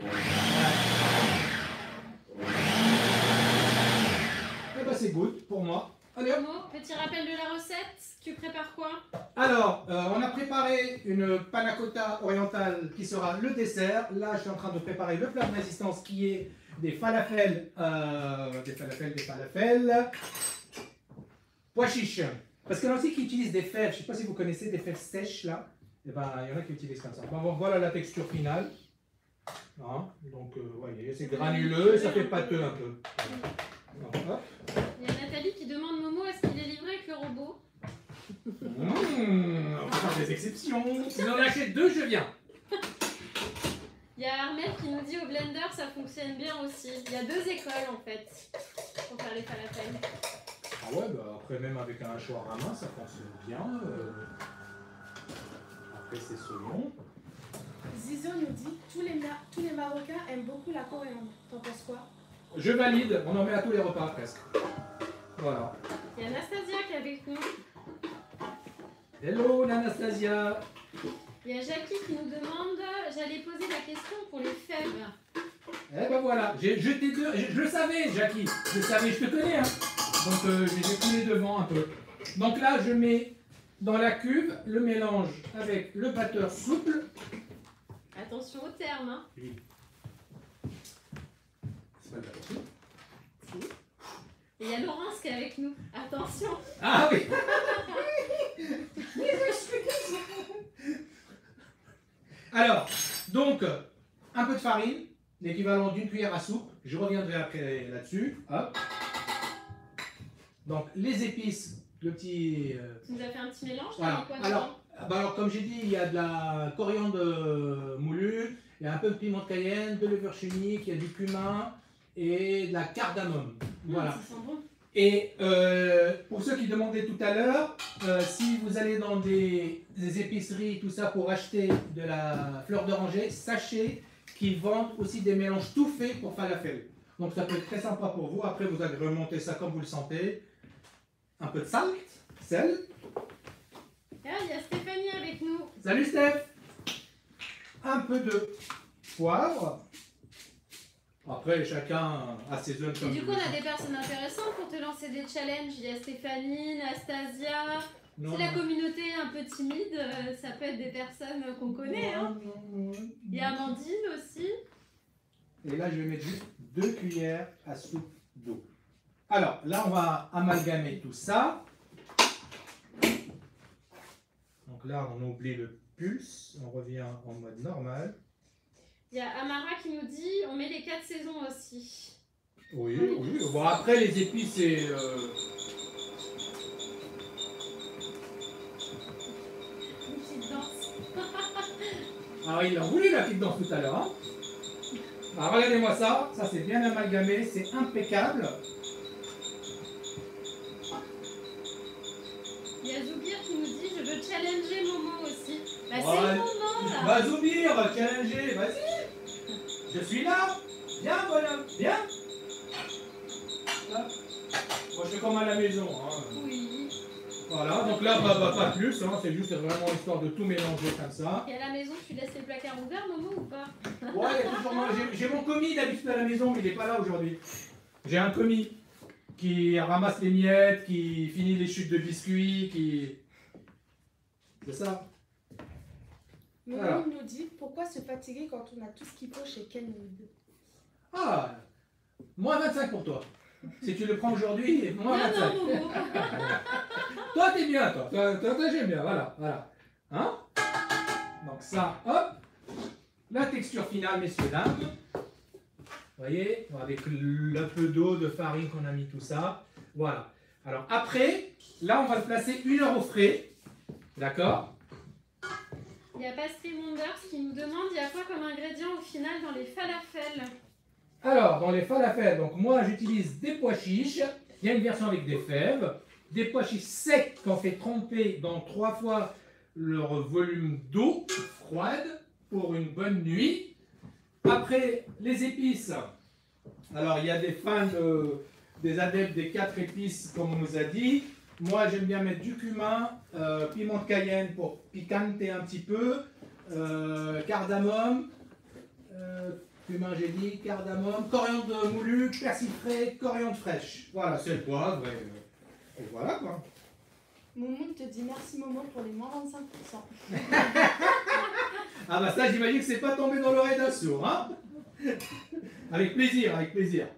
Speaker 1: Eh ben, c'est good pour moi. Allez hop.
Speaker 2: Momo, petit rappel de la recette. Tu prépares quoi?
Speaker 1: Alors, on a préparé une panna cotta orientale qui sera le dessert. Là, je suis en train de préparer le plat de résistance qui est des falafels. Des falafels. Pois chiches. Parce qu'il y en a aussi qui utilisent des fèves. Je ne sais pas si vous connaissez des fèves sèches là. Et ben, il y en a qui utilisent comme ça. Bon, voilà la texture finale. Hein, donc, vous voyez, c'est granuleux, ça fait pâteux un peu. Donc, hop.
Speaker 2: Il y a Nathalie qui demande Momo, est-ce qu'il est livré avec le robot?
Speaker 1: On peut faire des exceptions.
Speaker 5: Si j'en achète 2, je viens.
Speaker 2: Il y a Armel qui nous dit au blender ça fonctionne bien aussi. Il y a 2 écoles en fait pour faire les falafels.
Speaker 1: Ah ouais, bah après même avec un hachoir à main, ça fonctionne bien. Après c'est selon.
Speaker 3: Zizo nous dit tous les Marocains aiment beaucoup la coriandre. T'en penses quoi?
Speaker 1: Je valide, on en met à tous les repas presque. Voilà.
Speaker 2: Il y a Anastasia qui est avec nous.
Speaker 1: Hello Anastasia.
Speaker 2: Il y a Jackie qui nous demande, j'allais poser la question pour les fèves.
Speaker 1: Eh ben voilà, je le savais Jackie, je le savais, je te connais hein. Donc j'ai coulé devant un peu. Donc là je mets dans la cuve le mélange avec le batteur souple.
Speaker 2: Attention au terme. Hein.
Speaker 1: Oui. C'est pas le batteur souple.
Speaker 2: Si. Et il y a Laurence qui est avec nous. Attention.
Speaker 1: Ah oui. Alors, donc, un peu de farine, l'équivalent d'une cuillère à soupe. Je reviendrai après là-dessus. Hop. Donc, les épices, le petit...
Speaker 2: Tu nous as fait un petit mélange.
Speaker 1: Voilà.
Speaker 2: Quoi,
Speaker 1: Alors, comme j'ai dit, il y a de la coriandre moulue, il y a un peu de piment de Cayenne, de levure chimique, il y a du cumin et de la cardamome. Voilà.
Speaker 2: Ça sent bon.
Speaker 1: Et pour ceux qui demandaient tout à l'heure, si vous allez dans des épiceries, tout ça, pour acheter de la fleur d'oranger, sachez qu'ils vendent aussi des mélanges tout faits pour falafel. Donc ça peut être très sympa pour vous. Après, vous allez remonter ça comme vous le sentez. Un peu de sel.
Speaker 2: Ah, il y a Stéphanie avec nous.
Speaker 1: Salut Steph. Un peu de poivre. Après, chacun assaisonne
Speaker 2: Et
Speaker 1: comme
Speaker 2: du
Speaker 1: il
Speaker 2: coup, on
Speaker 1: le
Speaker 2: a
Speaker 1: sent.
Speaker 2: des personnes intéressantes pour te lancer des challenges. Il y a Stéphanie, Nastasia.
Speaker 1: Non,
Speaker 2: C'est la
Speaker 1: non.
Speaker 2: communauté un peu timide. Ça peut être des personnes qu'on connaît. Hein.
Speaker 1: Non.
Speaker 2: Il y a Amandine aussi.
Speaker 1: Et là, je vais mettre juste 2 cuillères à soupe d'eau. Alors, là, on va amalgamer tout ça. Donc là, on oublie le pulse. On revient en mode normal.
Speaker 2: Il y a Amara qui nous dit on met les 4 saisons aussi.
Speaker 1: Oui. Bon, après, les épices, c'est...
Speaker 2: Une petite danse.
Speaker 1: Ah, il a voulu la petite danse tout à l'heure. Hein. Alors, regardez-moi ça. Ça, c'est bien amalgamé. C'est impeccable.
Speaker 2: Il y a Zoubir qui nous dit je veux challenger Momo aussi. Bah,
Speaker 1: Ouais.
Speaker 2: c'est le moment là.
Speaker 1: Va Zoubir, va challenger. Vas-y. Je suis là. Viens, bonhomme. Viens. Là. Moi, je fais comme à la maison. Hein.
Speaker 2: Oui.
Speaker 1: Voilà, donc là, pas plus, hein, c'est juste vraiment histoire de tout mélanger comme ça.
Speaker 2: Et à la maison, tu laisses les placards ouverts, Momo, ou pas?
Speaker 1: Ouais, il y a toujours j'ai mon commis d'habitude à la maison, mais il n'est pas là aujourd'hui. J'ai un commis qui ramasse les miettes, qui finit les chutes de biscuits, qui... C'est ça. Voilà.
Speaker 3: Momo nous dit pourquoi se fatiguer quand on a tout ce qu'il faut chez Kenwood.
Speaker 1: Ah, moins 25 pour toi. Si tu le prends aujourd'hui, moins 25.
Speaker 2: Non, Momo.
Speaker 1: Toi, t'es bien, toi. Toi, j'aime bien, voilà. Hein? Donc ça, hop. La texture finale, messieurs, dames. Vous voyez, avec le peu d'eau, de farine qu'on a mis, tout ça. Voilà. Alors après, là, on va le placer 1 heure au frais. D'accord?
Speaker 2: Il y a Pastry Wonders qui nous demande il y a quoi comme ingrédient au final dans les falafels?
Speaker 1: Alors, dans les falafels, donc moi, j'utilise des pois chiches. Il y a une version avec des fèves. Des pois chiches secs qu'on fait tremper dans 3 fois leur volume d'eau froide pour une bonne nuit. Après, les épices. Alors, il y a des fans, des adeptes des 4 épices, comme on nous a dit. Moi, j'aime bien mettre du cumin, piment de Cayenne pour piquanter un petit peu, cardamome, cumin, j'ai dit, cardamome, coriandre moulu, persil frais, coriandre fraîche. Voilà, c'est le poivre et voilà quoi.
Speaker 3: Momo te dit merci Momo pour les moins 25%.
Speaker 1: Ah bah ça, j'imagine que c'est pas tombé dans l'oreille d'un sourd, hein. Avec plaisir, avec plaisir.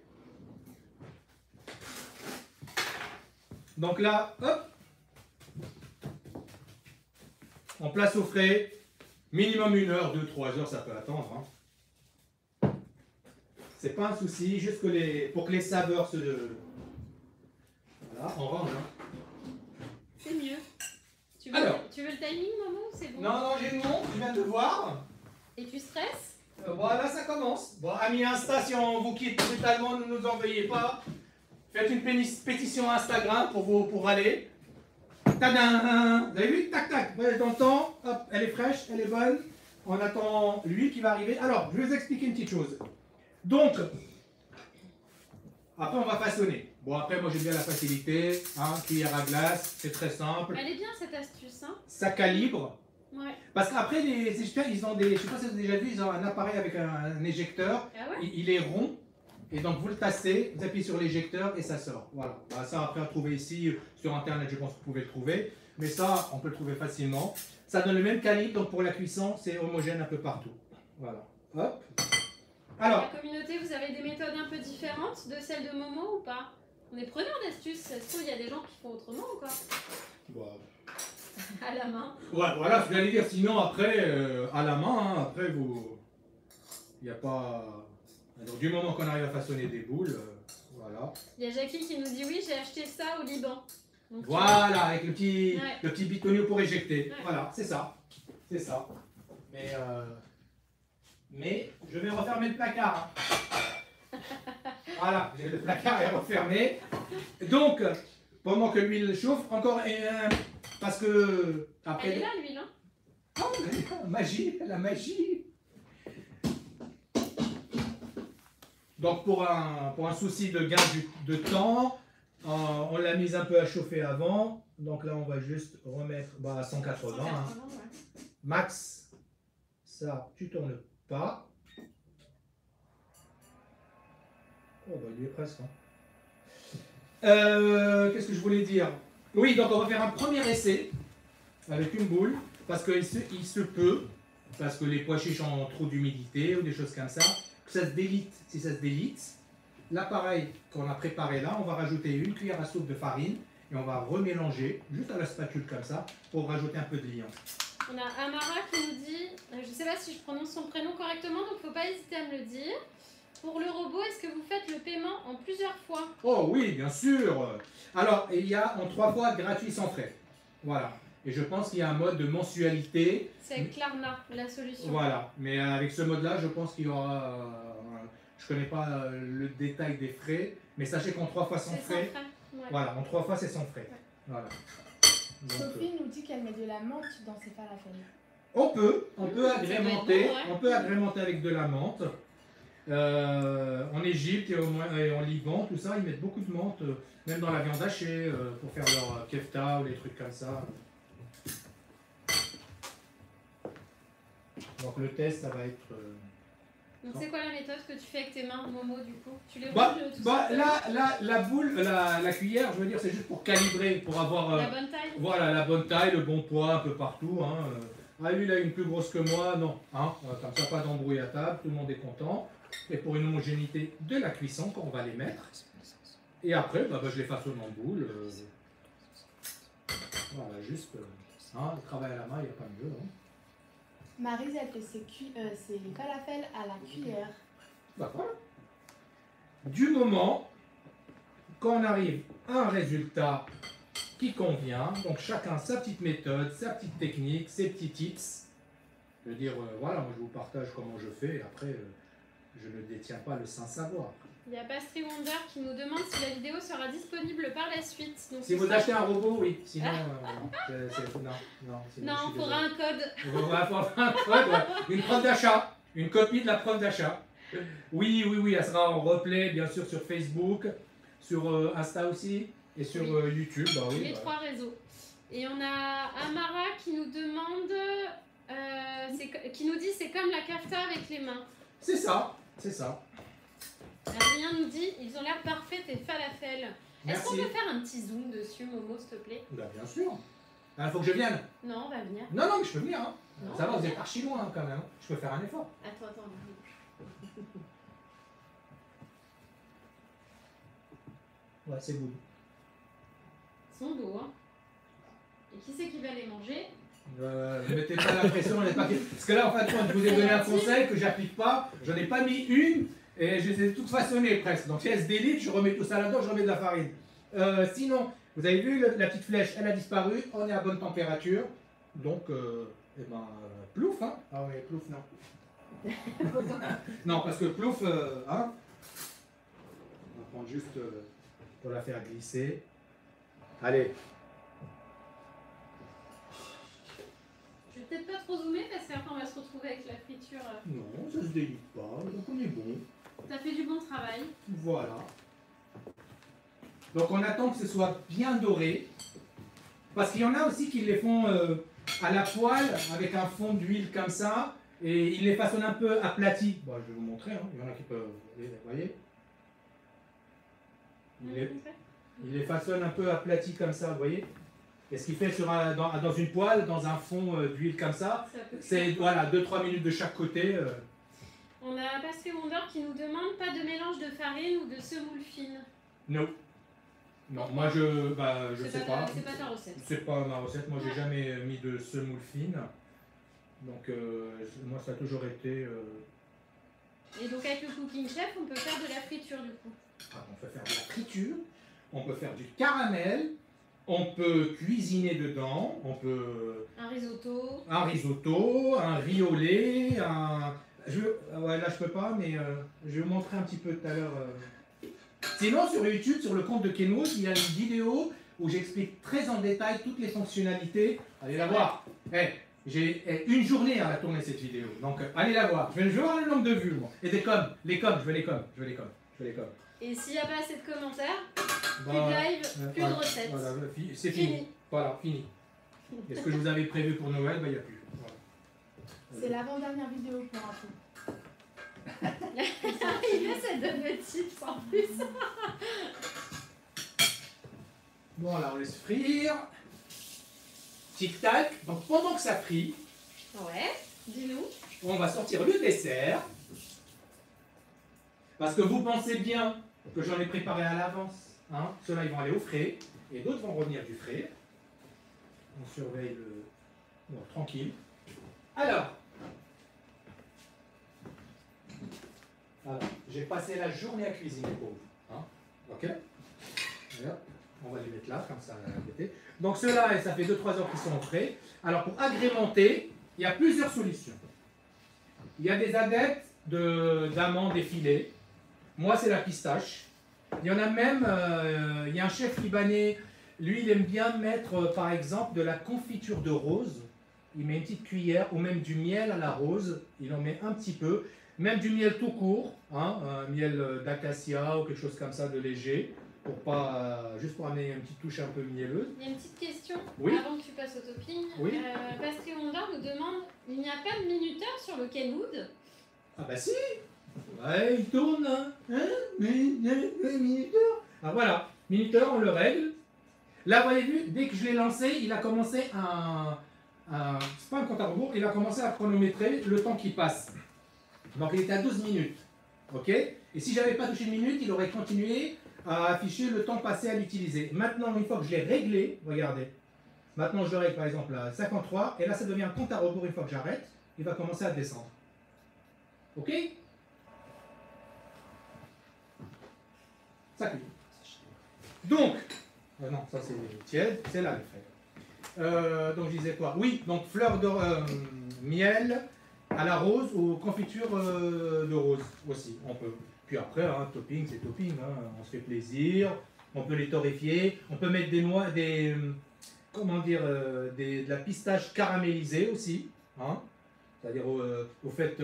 Speaker 1: Donc là, hop, on place au frais, minimum 1 heure, 2-3 heures, ça peut attendre. Hein. C'est pas un souci, juste que pour que les saveurs se... Voilà, on range. Hein.
Speaker 2: C'est mieux. Tu veux le timing, Momo, ou c'est bon?
Speaker 1: Non, non, j'ai une montre, je viens de voir.
Speaker 2: Et tu stresses?
Speaker 1: Voilà, ça commence. Bon, amis Insta, si on vous quitte brutalement, ne nous en veuillez pas. Faites une pétition Instagram pour aller. Tadam! Vous avez vu? Tac, tac. Voilà, dans le temps, hop, elle est fraîche, elle est bonne. On attend lui qui va arriver. Alors, je vais vous expliquer une petite chose. Donc, après, on va façonner. Bon, après, moi, j'aime bien la facilité. Hein, cuillère à glace, c'est très simple.
Speaker 2: Elle est bien cette astuce, hein?
Speaker 1: Ça calibre.
Speaker 2: Ouais.
Speaker 1: Parce qu'après, les égyptiens, ils ont des. Je sais pas si vous avez déjà vu, ils ont un appareil avec un éjecteur.
Speaker 2: Ah ouais?
Speaker 1: Il est rond. Et donc, vous le tassez, vous appuyez sur l'éjecteur et ça sort. Voilà. Bah, ça, après, à trouver ici, sur Internet, je pense que vous pouvez le trouver. Mais ça, on peut le trouver facilement. Ça donne le même calibre, donc pour la cuisson, c'est homogène un peu partout. Voilà. Hop. Alors.
Speaker 2: La communauté, vous avez des méthodes un peu différentes de celles de Momo ou pas? On est preneurs d'astuces. Ça se trouve, il y a des gens qui font autrement ou quoi?
Speaker 1: Wow.
Speaker 2: À la main.
Speaker 1: Ouais, voilà, je vais dire. Sinon, après, à la main, hein, après, vous. Il n'y a pas. Donc, du moment qu'on arrive à façonner des boules, voilà.
Speaker 2: Il y a Jackie qui nous dit oui, j'ai acheté ça au Liban. Donc,
Speaker 1: Voilà, avec le petit,
Speaker 2: Ouais.
Speaker 1: le petit bitonio pour éjecter.
Speaker 2: Ouais.
Speaker 1: Voilà, c'est ça. C'est ça. Mais je vais refermer le placard. Hein. Voilà, le placard est refermé. Donc, pendant que l'huile chauffe, encore parce que après.
Speaker 2: Elle est là, l'huile, hein?
Speaker 1: Oh, magie, la magie. Donc pour un souci de gain de temps, on l'a mise un peu à chauffer avant. Donc là on va juste remettre à 180.
Speaker 2: 180,
Speaker 1: Hein.
Speaker 2: ouais.
Speaker 1: Max, ça tu tournes pas. Oh bah il est presque. Hein. Qu'est-ce que je voulais dire? Oui, donc on va faire un premier essai avec une boule. Parce qu'il se peut, parce que les pois chiches ont trop d'humidité ou des choses comme ça, que ça se délite. Si ça se délite, l'appareil qu'on a préparé là, on va rajouter une cuillère à soupe de farine et on va remélanger juste à la spatule comme ça pour rajouter un peu de liant.
Speaker 2: On a Amara qui nous dit, je ne sais pas si je prononce son prénom correctement, donc il ne faut pas hésiter à me le dire. Pour le robot, est-ce que vous faites le paiement en plusieurs fois?
Speaker 1: Oh oui, bien sûr. Alors, il y a en 3 fois gratuit sans frais. Voilà. Et je pense qu'il y a un mode de mensualité.
Speaker 2: C'est Klarna, la solution.
Speaker 1: Voilà. Mais avec ce mode-là, je pense qu'il y aura... je ne connais pas le détail des frais, mais sachez qu'en 3 fois sans
Speaker 2: C'est
Speaker 1: frais...
Speaker 2: sans frais. Ouais.
Speaker 1: Voilà, en 3 fois c'est sans frais.
Speaker 2: Ouais.
Speaker 1: Voilà. Donc,
Speaker 3: Sophie nous dit qu'elle met de la menthe dans ses falafels.
Speaker 1: on peut
Speaker 2: Ça doit
Speaker 1: agrémenter,
Speaker 2: être bon, ouais.
Speaker 1: on peut agrémenter avec de la menthe. En Égypte et en Liban, tout ça, ils mettent beaucoup de menthe, même dans la viande hachée, pour faire leur kefta ou des trucs comme ça. Donc le test, ça va être...
Speaker 2: Donc c'est quoi la méthode que tu fais avec tes mains, Momo, du coup? Tu les
Speaker 1: Bah,
Speaker 2: roules tout
Speaker 1: bah
Speaker 2: simplement?
Speaker 1: la boule, la cuillère, je veux dire, c'est juste pour calibrer, pour avoir
Speaker 2: La bonne taille?
Speaker 1: voilà, la bonne taille, le bon poids un peu partout. Hein. Ah, lui, il a une plus grosse que moi, non. Hein. Comme ça, pas d'embrouille à table, tout le monde est content. Et pour une homogénéité de la cuisson, quand on va les mettre. Et après, je les façonne en boule. Voilà, juste, le travail à la main, il n'y a pas mieux. Hein.
Speaker 3: Maryse, elle fait ses falafels à la cuillère.
Speaker 1: Bah voilà. Du moment qu'on arrive à un résultat qui convient, donc chacun sa petite méthode, sa petite technique, ses petits tips. Je veux dire, voilà, moi je vous partage comment je fais, et après, je ne détiens pas le saint savoir.
Speaker 2: Il y a Pastry Wonder qui nous demande si la vidéo sera disponible par la suite. Donc,
Speaker 1: Si
Speaker 2: ce
Speaker 1: vous
Speaker 2: sera-
Speaker 1: achetez un robot, oui. Sinon, non.
Speaker 2: Non,
Speaker 1: sinon,
Speaker 2: il
Speaker 1: je suis
Speaker 2: faudra un code.
Speaker 1: désolé. Il faudra un code, ouais. Une preuve d'achat, une copie de la preuve d'achat. Oui, elle sera en replay, bien sûr, sur Facebook, sur Insta aussi, et sur YouTube. Bah, oui,
Speaker 2: Les 3 réseaux. Et on a Amara qui nous demande, qui nous dit c'est comme la kafta avec les mains.
Speaker 1: C'est ça, c'est ça.
Speaker 2: Adrien nous dit ils ont l'air parfaits tes falafels. Est-ce qu'on
Speaker 1: Merci.
Speaker 2: peut faire un petit zoom dessus, Momo, s'il te plaît?
Speaker 1: Bah, bien sûr. Il faut que je vienne.
Speaker 2: Non, on va venir.
Speaker 1: Non, mais je peux venir. Hein.
Speaker 2: Non,
Speaker 1: Ça va,
Speaker 2: on
Speaker 1: vous
Speaker 2: va
Speaker 1: êtes archi loin hein, quand même. Hein. Je peux faire un effort.
Speaker 2: Attends.
Speaker 1: Ouais, c'est good.
Speaker 2: Ils sont beaux, hein. Et qui c'est qui va les manger?
Speaker 1: Ne mettez pas la pression, parce que là, en fait, je vous ai donné un conseil que j'applique pas. J'en ai pas mis une et je les ai toutes façonnées presque. Donc si elles se délitent, je remets tout ça là-dedans, je remets de la farine. Sinon, vous avez vu la petite flèche, elle a disparu. On est à bonne température. Donc, eh ben, plouf, hein. Ah ouais, plouf, non. Non, parce que plouf, hein. On va prendre juste pour la faire glisser. Allez.
Speaker 2: Je vais peut-être pas trop zoomer parce qu'après on va se retrouver avec la friture.
Speaker 1: Non, ça se délite pas, donc on est bon.
Speaker 2: T'as fait du bon travail.
Speaker 1: Voilà. Donc on attend que ce soit bien doré. Parce qu'il y en a aussi qui les font à la poêle avec un fond d'huile comme ça. Et ils les façonnent un peu aplatis. Bon, je vais vous montrer, hein. Il y en a qui peuvent. Vous voyez? Il les façonne un peu aplatis comme ça, vous voyez? Et ce qu'il fait dans une poêle, dans un fond d'huile comme ça, c'est voilà, 2-3 minutes de chaque côté.
Speaker 2: On a Pastry Wonder qui nous demande pas de mélange de farine ou de semoule fine.
Speaker 1: Non. Non, moi je sais pas.
Speaker 2: C'est pas ta recette.
Speaker 1: C'est pas ma recette. Moi j'ai jamais mis de semoule fine. Donc moi ça a toujours été.
Speaker 2: Et donc avec le Cooking Chef, on peut faire de la friture du coup.
Speaker 1: Ah, on peut faire de la friture, on peut faire du caramel, on peut cuisiner dedans, on peut.
Speaker 2: Un risotto.
Speaker 1: Un risotto, un riz au lait, un. Ouais, là je peux pas, mais je vais vous montrer un petit peu tout à l'heure. Sinon sur YouTube, sur le compte de Kenwood, il y a une vidéo où j'explique très en détail toutes les fonctionnalités. Allez la voir. J'ai une journée à la tourner cette vidéo, donc allez la voir. Je vais voir le nombre de vues, moi. Et des coms, je veux les coms.
Speaker 2: Et s'il n'y a pas assez de commentaires,
Speaker 1: Bah,
Speaker 2: plus de live, plus de recettes.
Speaker 1: Voilà, c'est fini. Voilà, fini. Et ce que je vous avais prévu pour Noël, il n'y a plus. Voilà.
Speaker 3: C'est l'avant-dernière vidéo pour info.
Speaker 2: Il fait cette de tips en plus.
Speaker 1: Bon, alors on laisse frire. Tic-tac. Donc pendant que ça frit,
Speaker 2: Ouais, dis-nous.
Speaker 1: on va sortir le dessert. Parce que vous pensez bien que j'en ai préparé à l'avance. Hein. Ceux-là, ils vont aller au frais. Et d'autres vont revenir du frais. On surveille le... Bon, tranquille. Alors, j'ai passé la journée à cuisiner pour vous. Hein. Ok. Voilà. On va les mettre là, comme ça, à côté. Donc ceux-là, ça fait 2-3 heures qu'ils sont au frais. Alors, pour agrémenter, il y a plusieurs solutions. Il y a des adeptes d'amandes effilées. Moi, c'est la pistache. Il y en a même, il y a un chef libanais, lui, il aime bien mettre, par exemple, de la confiture de rose. Il met une petite cuillère, ou même du miel à la rose. Il en met un petit peu. Même du miel tout court, hein, un miel d'acacia ou quelque chose comme ça de léger, pour pas, juste pour amener une petite touche un peu mielleuse.
Speaker 2: Il y a une petite question
Speaker 1: Oui.
Speaker 2: avant que tu passes au topping.
Speaker 1: Oui.
Speaker 2: Pastry Wonder nous demande, il n'y a pas de minuteur sur le Kenwood?
Speaker 1: Ah bah si. Ouais, il tourne, hein, minuteur. Ah voilà, minuteur, on le règle. Là, vous avez vu, dès que je l'ai lancé, il a commencé c'est pas un compte à rebours, il a commencé à chronométrer le temps qui passe. Donc il était à 12 minutes. Ok. Et si j'avais pas touché une minute, il aurait continué à afficher le temps passé à l'utiliser. Maintenant, une fois que je l'ai réglé, regardez. Maintenant, je le règle par exemple à 53, et là, ça devient un compte à rebours une fois que j'arrête. Il va commencer à descendre. Ok. Ça cuit. Donc, non, ça c'est tiède, c'est là les frais. Donc je disais quoi? Oui, donc fleur de miel à la rose ou confiture de rose aussi, on peut. Puis après, hein, topping, c'est topping, hein, on se fait plaisir, on peut les torréfier, on peut mettre des noix, comment dire, de la pistache caramélisée aussi, hein. C'est-à-dire vous faites,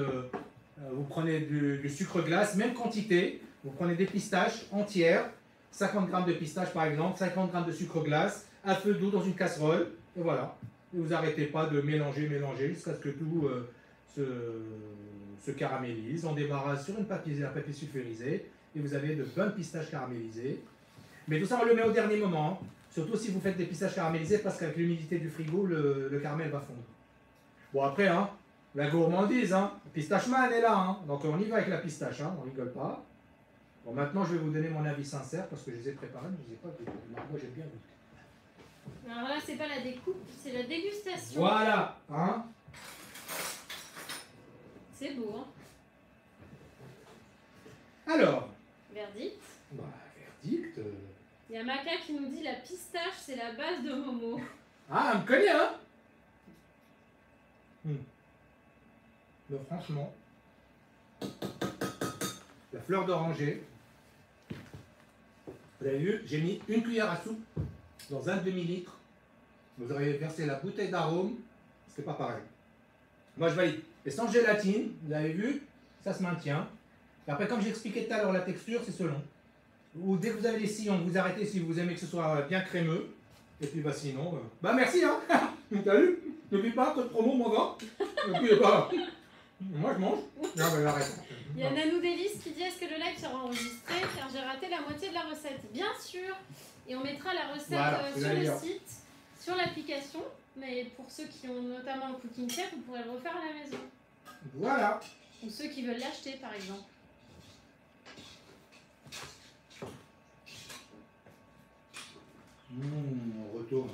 Speaker 1: vous prenez du sucre glace, même quantité, vous prenez des pistaches entières, 50 g de pistache par exemple, 50 g de sucre glace, à feu doux dans une casserole, et voilà. Et vous n'arrêtez pas de mélanger jusqu'à ce que tout se caramélise. On débarrasse sur un papier sulfurisé, et vous avez de bonnes pistaches caramélisées. Mais tout ça, on le met au dernier moment, hein. Surtout si vous faites des pistaches caramélisées, parce qu'avec l'humidité du frigo, le caramel va fondre. Bon après, hein, la gourmandise, hein, Pistache Man est là, hein, donc on y va avec la pistache, hein, on rigole pas. Bon, maintenant je vais vous donner mon avis sincère parce que je les ai préparés, mais je les ai pas goûtés. Moi j'ai bien goûté.
Speaker 2: Alors là, c'est pas la découpe, c'est la dégustation.
Speaker 1: Voilà, hein.
Speaker 2: C'est beau, hein.
Speaker 1: Alors,
Speaker 2: Verdict.
Speaker 1: bah, verdict.
Speaker 2: Il y a Maca qui nous dit la pistache, c'est la base de Momo.
Speaker 1: Ah, on me connaît, hein. Mais franchement, la fleur d'oranger, vous avez vu, j'ai mis une cuillère à soupe dans un demi-litre. Vous auriez versé la bouteille d'arôme, c'est pas pareil. Moi je valide. Et sans gélatine, vous avez vu, ça se maintient. Et après, comme j'expliquais tout à l'heure, la texture, c'est selon. Ou dès que vous avez les sillons, vous arrêtez si vous aimez que ce soit bien crémeux. Et puis bah sinon, bah merci hein. T'as vu? N'oublie pas, code promo, mon vin. Et puis bah, moi je mange. Non, bah, j'arrête.
Speaker 2: Il y a Nanou Davis qui dit est-ce que le live sera enregistré car j'ai raté la moitié de la recette. Bien sûr. Et on mettra la recette
Speaker 1: Voilà,
Speaker 2: sur le site, sur l'application. Mais pour ceux qui ont notamment le Cooking Chef, vous pourrez le refaire à la maison.
Speaker 1: Voilà.
Speaker 2: Ou ceux qui veulent l'acheter par exemple.
Speaker 1: On retourne.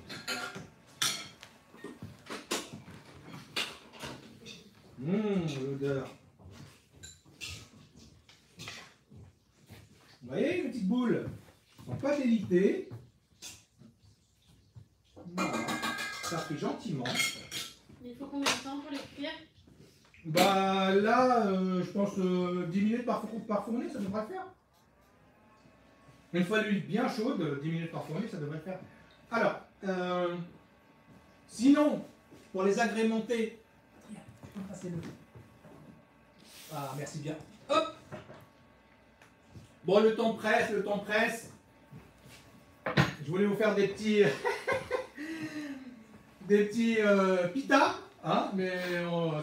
Speaker 1: L'odeur. Vous voyez les petites boules? Elles ne sont pas délitées. Voilà. Ça fait gentiment.
Speaker 2: Il faut combien de temps pour les cuire?
Speaker 1: Bah là, je pense 10 minutes par fournée, ça devrait le faire. Une fois l'huile bien chaude, 10 minutes par fournée, ça devrait le faire. Alors, sinon, pour les agrémenter, ah, merci bien. Hop. Bon, le temps presse, le temps presse. Je voulais vous faire des petits, des petits pitas, hein, mais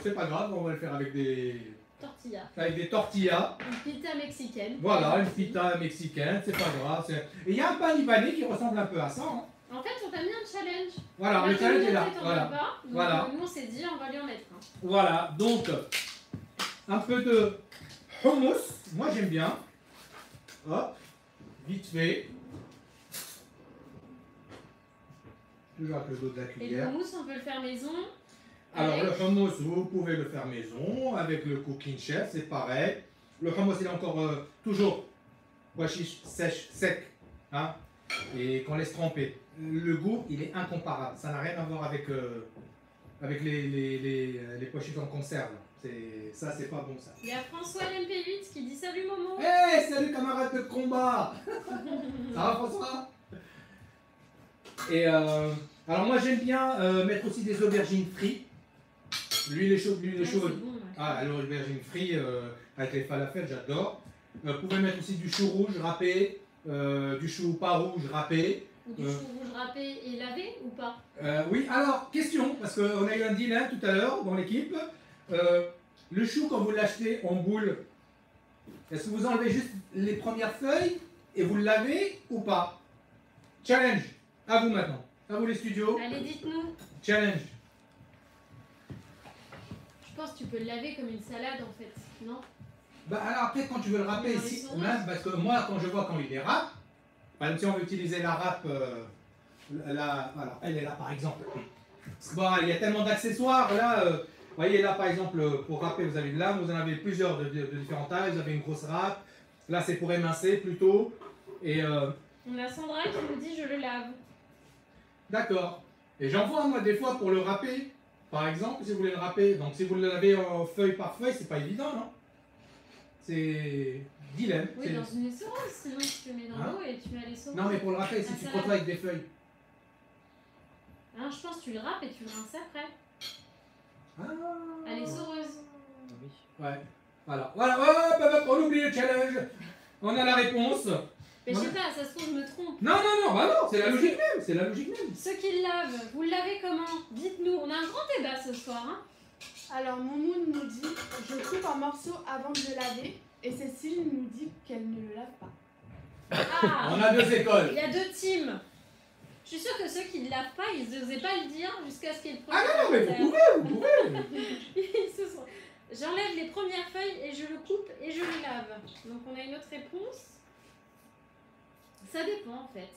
Speaker 1: c'est pas grave, on va le faire avec des
Speaker 2: tortillas.
Speaker 1: Avec des tortillas.
Speaker 2: Une pita mexicaine.
Speaker 1: Voilà, une pita mexicaine, c'est pas grave. Et il y a un pain libanais qui ressemble un peu à ça. Hein.
Speaker 2: En fait, on t'a mis un challenge.
Speaker 1: Voilà, le challenge est là. Voilà.
Speaker 2: Pas, donc
Speaker 1: Voilà.
Speaker 2: nous, on s'est dit, on va lui en mettre un.
Speaker 1: Voilà, donc un peu de hummus. Moi, j'aime bien. Hop, vite fait. Toujours avec le dos de la
Speaker 2: Et le
Speaker 1: cuillère.
Speaker 2: hummus, on peut le faire maison.
Speaker 1: Alors,
Speaker 2: avec...
Speaker 1: le hummus, vous pouvez le faire maison. Avec le Cooking Chef, c'est pareil. Le hummus, il est encore toujours pois chiche, sèche, sec. Hein, et qu'on laisse tremper. Le goût, il est incomparable. Ça n'a rien à voir avec, avec les pois chiches en conserve. Ça, c'est pas bon, ça.
Speaker 2: Il y a François LMP8 qui dit salut Momo.
Speaker 1: Hey, salut camarade de combat. Ça va, François? Et alors, moi, j'aime bien mettre aussi des aubergines frites. L'huile est chaude, l'huile est chaude.
Speaker 2: Bon, ouais.
Speaker 1: Ah, l'aubergine frite avec les falafels, j'adore. Vous pouvez mettre aussi du chou rouge râpé, du chou pas rouge râpé.
Speaker 2: Ou du chou rouge râpé et lavé ou pas?
Speaker 1: Oui, alors, question, parce qu'on a eu un deal tout à l'heure dans l'équipe. Le chou, quand vous l'achetez en boule, est-ce que vous enlevez juste les premières feuilles et vous le lavez ou pas? Challenge, à vous maintenant. À vous les studios.
Speaker 2: Allez, dites-nous.
Speaker 1: Challenge.
Speaker 2: Je pense que tu peux le laver comme une salade en fait, non?
Speaker 1: Bah alors après, quand tu veux le râper
Speaker 2: Dans les
Speaker 1: ici,
Speaker 2: sauces.
Speaker 1: même, parce que moi, quand je vois quand il est râpe, par exemple, si on veut utiliser la râpe, voilà, elle est là par exemple. Parce que, bon, il y a tellement d'accessoires là. Vous voyez là par exemple, pour râper, vous avez de lame, vous en avez plusieurs de différentes tailles. Vous avez une grosse râpe. Là, c'est pour émincer plutôt. Et
Speaker 2: On a Sandra qui nous dit je le lave.
Speaker 1: d'accord. Et j'en vois moi des fois pour le râper. Par exemple, si vous voulez le râper, donc si vous le lavez feuille par feuille, c'est pas évident, non? C'est dilemme.
Speaker 2: Oui, dans une essoreuse, sinon tu le mets dans
Speaker 1: Hein?
Speaker 2: l'eau et tu mets à l'essoreuse.
Speaker 1: Non, mais pour le râper, si
Speaker 2: Ah,
Speaker 1: tu
Speaker 2: ça
Speaker 1: côtoies
Speaker 2: va.
Speaker 1: avec des feuilles.
Speaker 2: Hein, je pense que tu le râpes et tu le rinces après.
Speaker 1: Ah.
Speaker 2: À l'essoreuse.
Speaker 4: Oui.
Speaker 1: Ouais. Voilà. Voilà. Hop, on oublie le challenge. On a la réponse.
Speaker 2: Mais je sais pas, ça se trouve, je me trompe.
Speaker 1: Non, non, non, bah non, c'est la logique même. C'est la logique même.
Speaker 2: Ceux qui le lavent, vous le lavez comment? Dites-nous, on a un grand débat ce soir. Hein.
Speaker 3: Alors, Moumoun nous dit je coupe en morceaux avant de le laver. Et Cécile nous dit qu'elle ne le lave pas.
Speaker 2: Ah,
Speaker 1: On a deux écoles.
Speaker 2: il y a deux teams. Je suis sûre que ceux qui ne le lavent pas, ils n'osaient pas le dire jusqu'à ce qu'il y ait le
Speaker 1: Ah non, non, mais vous pouvez, vous pouvez.
Speaker 2: Ils se sont- J'enlève les premières feuilles et je le coupe et je le lave. Donc on a une autre réponse. Ça dépend en fait.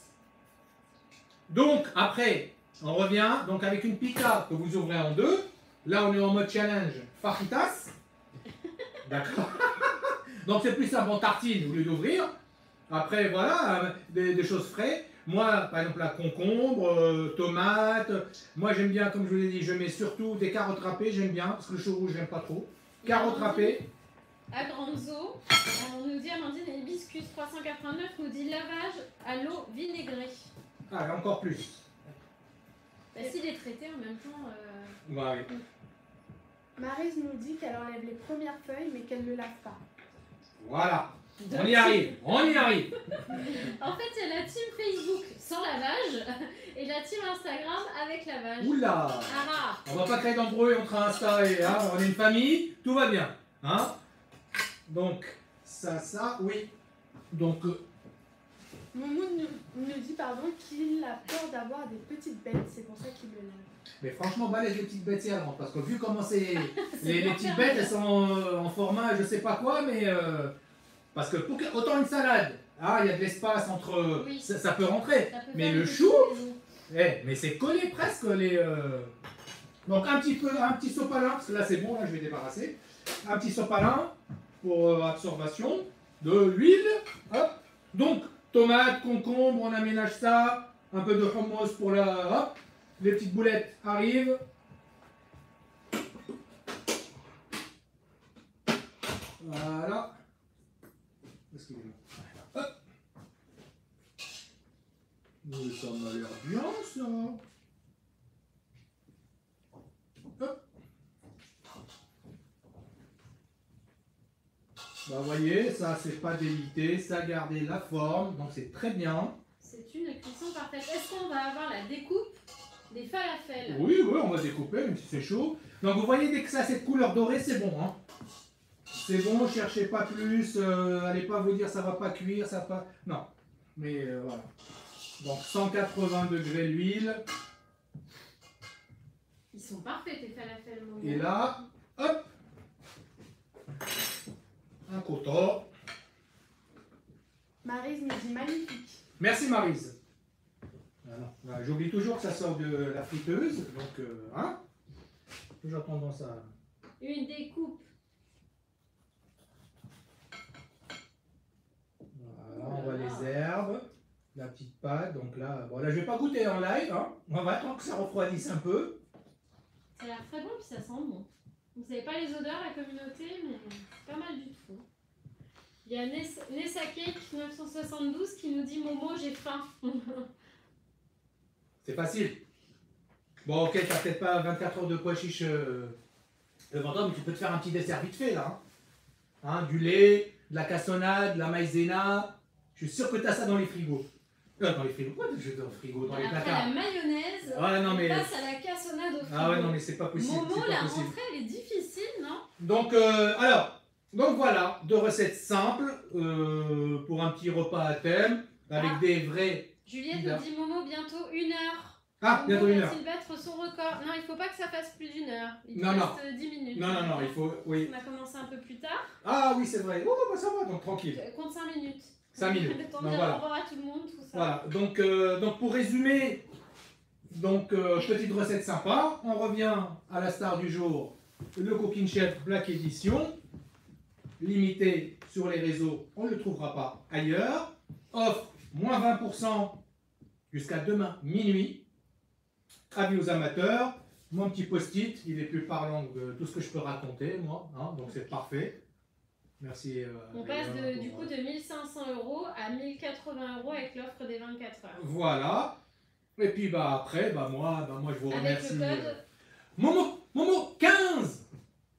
Speaker 1: Donc, après, on revient donc avec une pita que vous ouvrez en deux. Là, on est en mode challenge fajitas. D'accord. Donc, c'est plus simple en tartine au lieu d'ouvrir. Après, voilà, des choses frais. Moi, par exemple, la concombre, tomate. Moi, j'aime bien, comme je vous l'ai dit, je mets surtout des carottes râpées, j'aime bien, parce que le chou rouge, j'aime pas trop. Carottes râpées.
Speaker 2: À Granzo, on nous dit Amandine hibiscus 389 nous dit lavage à l'eau vinaigrée.
Speaker 1: Ah, encore plus.
Speaker 2: Bah, s'il est traité en même temps.
Speaker 1: Ouais.
Speaker 3: Maryse nous dit qu'elle enlève les premières feuilles mais qu'elle ne lave pas.
Speaker 1: Voilà. On y arrive, on y arrive.
Speaker 2: En fait, il y a la team Facebook sans lavage et la team Instagram avec lavage.
Speaker 1: Oula.
Speaker 2: Ah,
Speaker 1: On va pas créer d'embrouille entre Insta et hein, on est une famille, tout va bien. Hein? Donc, ça, oui. Donc,
Speaker 3: Moumou nous dit qu'il a peur d'avoir des petites bêtes, c'est pour ça qu'il le lave.
Speaker 1: mais franchement, balèze les petites bêtes, c'est avant. Parce que vu comment c'est. Les petites bêtes, elles sont en format, je sais pas quoi, mais. Parce que autant une salade, il y a de l'espace entre.
Speaker 2: Oui.
Speaker 1: Ça peut rentrer.
Speaker 2: ça peut
Speaker 1: Mais
Speaker 2: faire
Speaker 1: le
Speaker 2: une
Speaker 1: chou,
Speaker 2: petite
Speaker 1: mais c'est collé presque les. Donc un petit sopalin, parce que là c'est bon, là je vais débarrasser. Un petit sopalin pour absorption de l'huile. Hop. Donc tomate, concombre, on aménage ça. Un peu de hummus pour la. Hop. Les petites boulettes arrivent. Voilà. Excusez-moi. Hop. Mais ça m'a l'air bien ça. Hop. Bah vous voyez, ça c'est pas délité, ça a gardé la forme, donc c'est très bien.
Speaker 2: C'est une cuisson parfaite. Est-ce qu'on va avoir la découpe des falafels?
Speaker 1: Oui, on va découper, même si c'est chaud. Donc vous voyez, dès que ça a cette couleur dorée, c'est bon. Hein. C'est bon, cherchez pas plus, allez pas vous dire ça va pas cuire, ça va pas... Non, mais voilà. Donc 180 degrés l'huile.
Speaker 2: Ils sont parfaits tes falafels, mon
Speaker 1: Et
Speaker 2: gars.
Speaker 1: là, hop, un coton.
Speaker 3: Maryse nous dit magnifique.
Speaker 1: Merci Maryse. Voilà. J'oublie toujours que ça sort de la friteuse, donc hein, toujours tendance à...
Speaker 2: Une découpe.
Speaker 1: Voilà, on voit les herbes, la petite pâte, donc là, bon là je vais pas goûter en live, hein. On va attendre que ça refroidisse un peu.
Speaker 2: Ça a l'air très bon puis ça sent bon. Vous savez pas les odeurs, la communauté, mais c'est pas mal du tout. Il y a Nessake 972 qui nous dit Momo, j'ai faim.
Speaker 1: C'est facile. Bon ok, t'as peut-être pas 24 heures de pois chiches devant toi, mais tu peux te faire un petit dessert vite fait là. Hein, du lait, de la cassonade, de la maïzena. Je suis sûr que t'as ça dans les frigos. Dans les frigos, quoi dans le frigo, dans les
Speaker 2: Après
Speaker 1: placards.
Speaker 2: la mayonnaise,
Speaker 1: Ouais, non,
Speaker 2: on
Speaker 1: mais...
Speaker 2: passe à la cassonade au frigo.
Speaker 1: Ah ouais, non mais c'est pas possible.
Speaker 2: Momo,
Speaker 1: c'est pas
Speaker 2: la
Speaker 1: possible.
Speaker 2: rentrée, elle est difficile, non?
Speaker 1: Donc, donc voilà, 2 recettes simples pour un petit repas à thème avec des vrais.
Speaker 2: Juliette nous dit Momo, bientôt 1 heure.
Speaker 1: Ah, bientôt 1 heure.
Speaker 2: Va-t-il battre son record? Non, il faut pas que ça fasse plus d'1 heure. Il
Speaker 1: Non,
Speaker 2: reste 10 minutes.
Speaker 1: Non, il faut. Oui.
Speaker 2: On a commencé un peu plus tard.
Speaker 1: Ah oui, c'est vrai. Oh, bah, ça va, donc tranquille.
Speaker 2: Compte 5 minutes.
Speaker 1: 5 minutes.
Speaker 2: Le temps de
Speaker 1: Donc,
Speaker 2: dire
Speaker 1: voilà.
Speaker 2: au revoir à tout le monde, tout ça.
Speaker 1: Voilà, donc pour résumer, petite recette sympa, on revient à la star du jour, le Cooking Chef Black Edition, limité sur les réseaux, on ne le trouvera pas ailleurs, offre moins 20% jusqu'à demain minuit, avis aux amateurs, mon petit post-it, il est plus parlant que tout ce que je peux raconter, moi, hein, donc c'est parfait. Merci.
Speaker 2: On passe du coup de 1500 € à 1080 € avec l'offre des 24 heures.
Speaker 1: Voilà. Et puis après, moi je vous remercie.
Speaker 2: Avec le code
Speaker 1: Momo 15.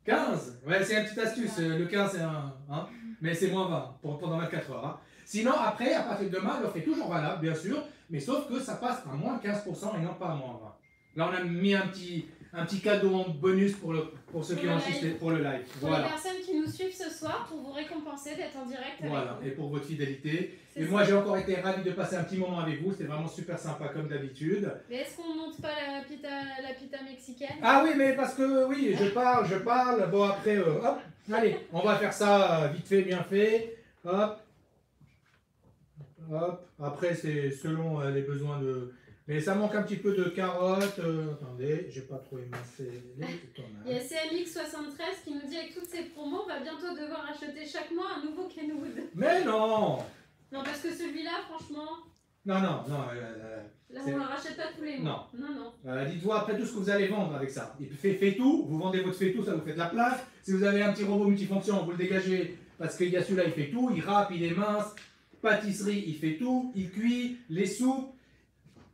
Speaker 1: 15. Ouais, c'est une petite astuce. Le 15 c'est un, hein, mais c'est moins 20 pendant 24 heures. Hein. Sinon après, à partir de demain, l'offre est toujours valable, bien sûr, mais sauf que ça passe à moins 15% et non pas à moins 20. Là, on a mis un petit cadeau en bonus pour ceux qui ont assisté pour le live.
Speaker 2: Pour
Speaker 1: Voilà.
Speaker 2: les personnes qui nous suivent ce soir, pour vous récompenser d'être en direct avec
Speaker 1: Voilà,
Speaker 2: nous.
Speaker 1: et pour votre fidélité. Et
Speaker 2: Ça.
Speaker 1: moi, j'ai encore été ravi de passer un petit moment avec vous. C'était vraiment super sympa comme d'habitude.
Speaker 2: Mais est-ce qu'on monte pas la pita mexicaine?
Speaker 1: Ah oui, mais parce que oui, je parle. Bon, après, hop, allez, on va faire ça vite fait, bien fait. Hop. Hop. Après, c'est selon les besoins de... Mais ça manque un petit peu de carottes. Attendez, j'ai pas trop émincé les
Speaker 2: Il y a
Speaker 1: tomates.
Speaker 2: CMX73 qui nous dit avec toutes ces promos, on va bientôt devoir acheter chaque mois un nouveau Kenwood.
Speaker 1: Mais non!
Speaker 2: Non, parce que celui-là, franchement,
Speaker 1: Non, non, non.
Speaker 2: Là,
Speaker 1: C'est-
Speaker 2: on ne rachète pas tous les mois. Non.
Speaker 1: Dites-vous après tout ce que vous allez vendre avec ça. Et puis fait tout, vous vendez votre fait tout, ça vous fait de la place. Si vous avez un petit robot multifonction, vous le dégagez parce qu'il y a celui-là, il fait tout, il râpe, il est mince. Pâtisserie, il fait tout, il cuit, les soupes,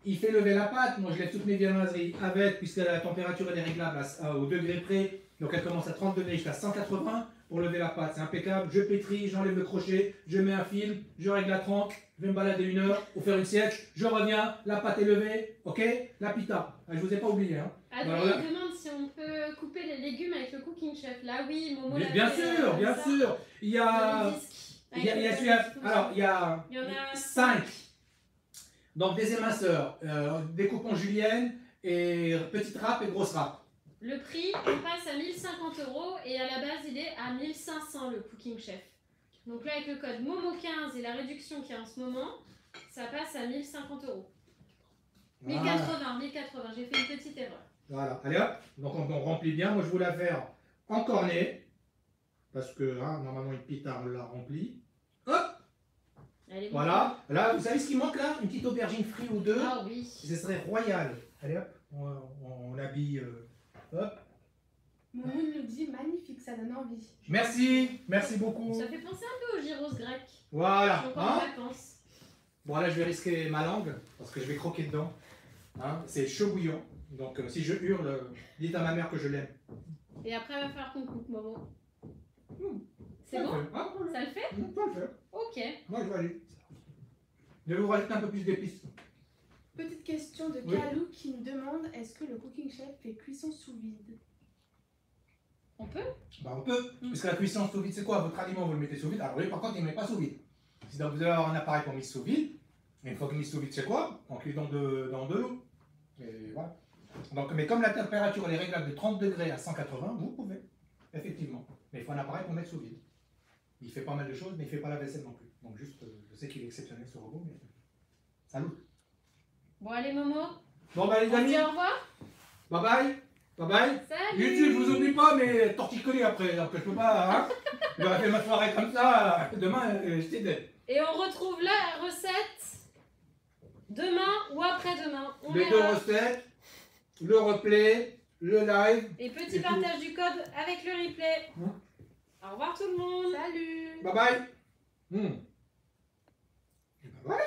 Speaker 1: il fait lever la pâte. Moi, je lève toutes mes viennoiseries avec, puisque la température elle est réglable au degré près. Donc elle commence à 30 degrés jusqu'à 180 pour lever la pâte. C'est impeccable. Je pétris, j'enlève le crochet, je mets un fil, je règle à 30, je vais me balader 1 heure pour faire une sieste. Je reviens, la pâte est levée, ok? La pita. Ah, je vous ai pas oublié. Hein.
Speaker 2: Adrien,
Speaker 1: Alors là-
Speaker 2: il demande si on peut couper les légumes avec le Cooking Chef. Là, oui, Momo
Speaker 1: Mais
Speaker 2: l'a
Speaker 1: bien
Speaker 2: fait,
Speaker 1: sûr,
Speaker 2: comme
Speaker 1: bien
Speaker 2: ça.
Speaker 1: sûr. Il y
Speaker 2: Dans
Speaker 1: a.
Speaker 2: les disques.
Speaker 1: Il y a,
Speaker 2: Avec
Speaker 1: il y a
Speaker 2: le
Speaker 1: celui-là.
Speaker 2: disque.
Speaker 1: Alors, il y a
Speaker 2: Il y en a
Speaker 1: 5. Donc des éminceurs, découpons julienne, et petite râpe et grosse râpe.
Speaker 2: Le prix, on passe à 1050 € et à la base, il est à 1500 le Cooking Chef. Donc là, avec le code MOMO15 et la réduction qu'il y a en ce moment, ça passe à 1050 €. 1080, j'ai fait une petite erreur.
Speaker 1: Voilà, allez hop, donc on remplit bien. Moi je voulais la faire en cornet, parce que hein, normalement une pita on l'a remplie. Hop,
Speaker 2: Elle est
Speaker 1: voilà. Là, vous savez ce qui manque là? Une petite aubergine frite ou deux.
Speaker 2: Ah oui.
Speaker 1: Ce serait royal. Allez hop, on habille. Hop.
Speaker 3: Momo nous dit magnifique, ça donne envie.
Speaker 1: Merci, merci beaucoup.
Speaker 2: Ça fait penser un peu aux gyros grecs. Je
Speaker 1: Voilà.
Speaker 2: suis encore
Speaker 1: Hein
Speaker 2: en vacances.
Speaker 1: Bon là je vais risquer ma langue, parce que je vais croquer dedans. Hein, c'est chaud bouillant. Donc si je hurle, dites à ma mère que je l'aime.
Speaker 2: Et après, il va falloir qu'on coupe, Momo. C'est
Speaker 1: Ça
Speaker 2: bon?
Speaker 1: le fait. Ah,
Speaker 2: Ça le fait?
Speaker 1: Ça le fait.
Speaker 2: Ok.
Speaker 1: Moi je vais aller. Je vais vous rajouter un peu plus d'épices.
Speaker 3: Petite question de
Speaker 1: Oui.
Speaker 3: Kalou qui nous demande est-ce que le Cooking Chef fait cuisson sous vide?
Speaker 2: On peut?
Speaker 1: Bah on peut, parce que la cuisson sous vide c'est quoi? Votre aliment vous le mettez sous vide, alors lui par contre il ne met pas sous vide. Si vous avez un appareil pour mettre sous vide, et une fois qu'il est mis sous vide c'est quoi? On cuit dans de l'eau. Et voilà. Donc, mais comme la température elle est réglable de 30 degrés à 180, vous pouvez, effectivement. Mais il faut un appareil pour mettre sous vide. Il fait pas mal de choses, mais il fait pas la vaisselle non plus. Donc juste, je sais qu'il est exceptionnel ce robot, mais salut.
Speaker 2: Bon, allez, Momo.
Speaker 1: Bon bah les
Speaker 2: On se
Speaker 1: amis,
Speaker 2: dit au revoir.
Speaker 1: bye bye, bye bye.
Speaker 2: Salut.
Speaker 1: YouTube, je vous oublie pas, mais torticolis après, donc je peux pas, hein. J'aurais fait ma soirée comme ça, demain, j'étais dead.
Speaker 2: Et on retrouve la recette demain ou après-demain. On
Speaker 1: Les deux
Speaker 2: verra.
Speaker 1: recettes, le replay, le live.
Speaker 2: Et petit
Speaker 1: Et
Speaker 2: partage du code avec le replay. Au revoir tout le monde.
Speaker 3: Salut!
Speaker 2: Bah.
Speaker 1: Bye bye. Et ben voilà.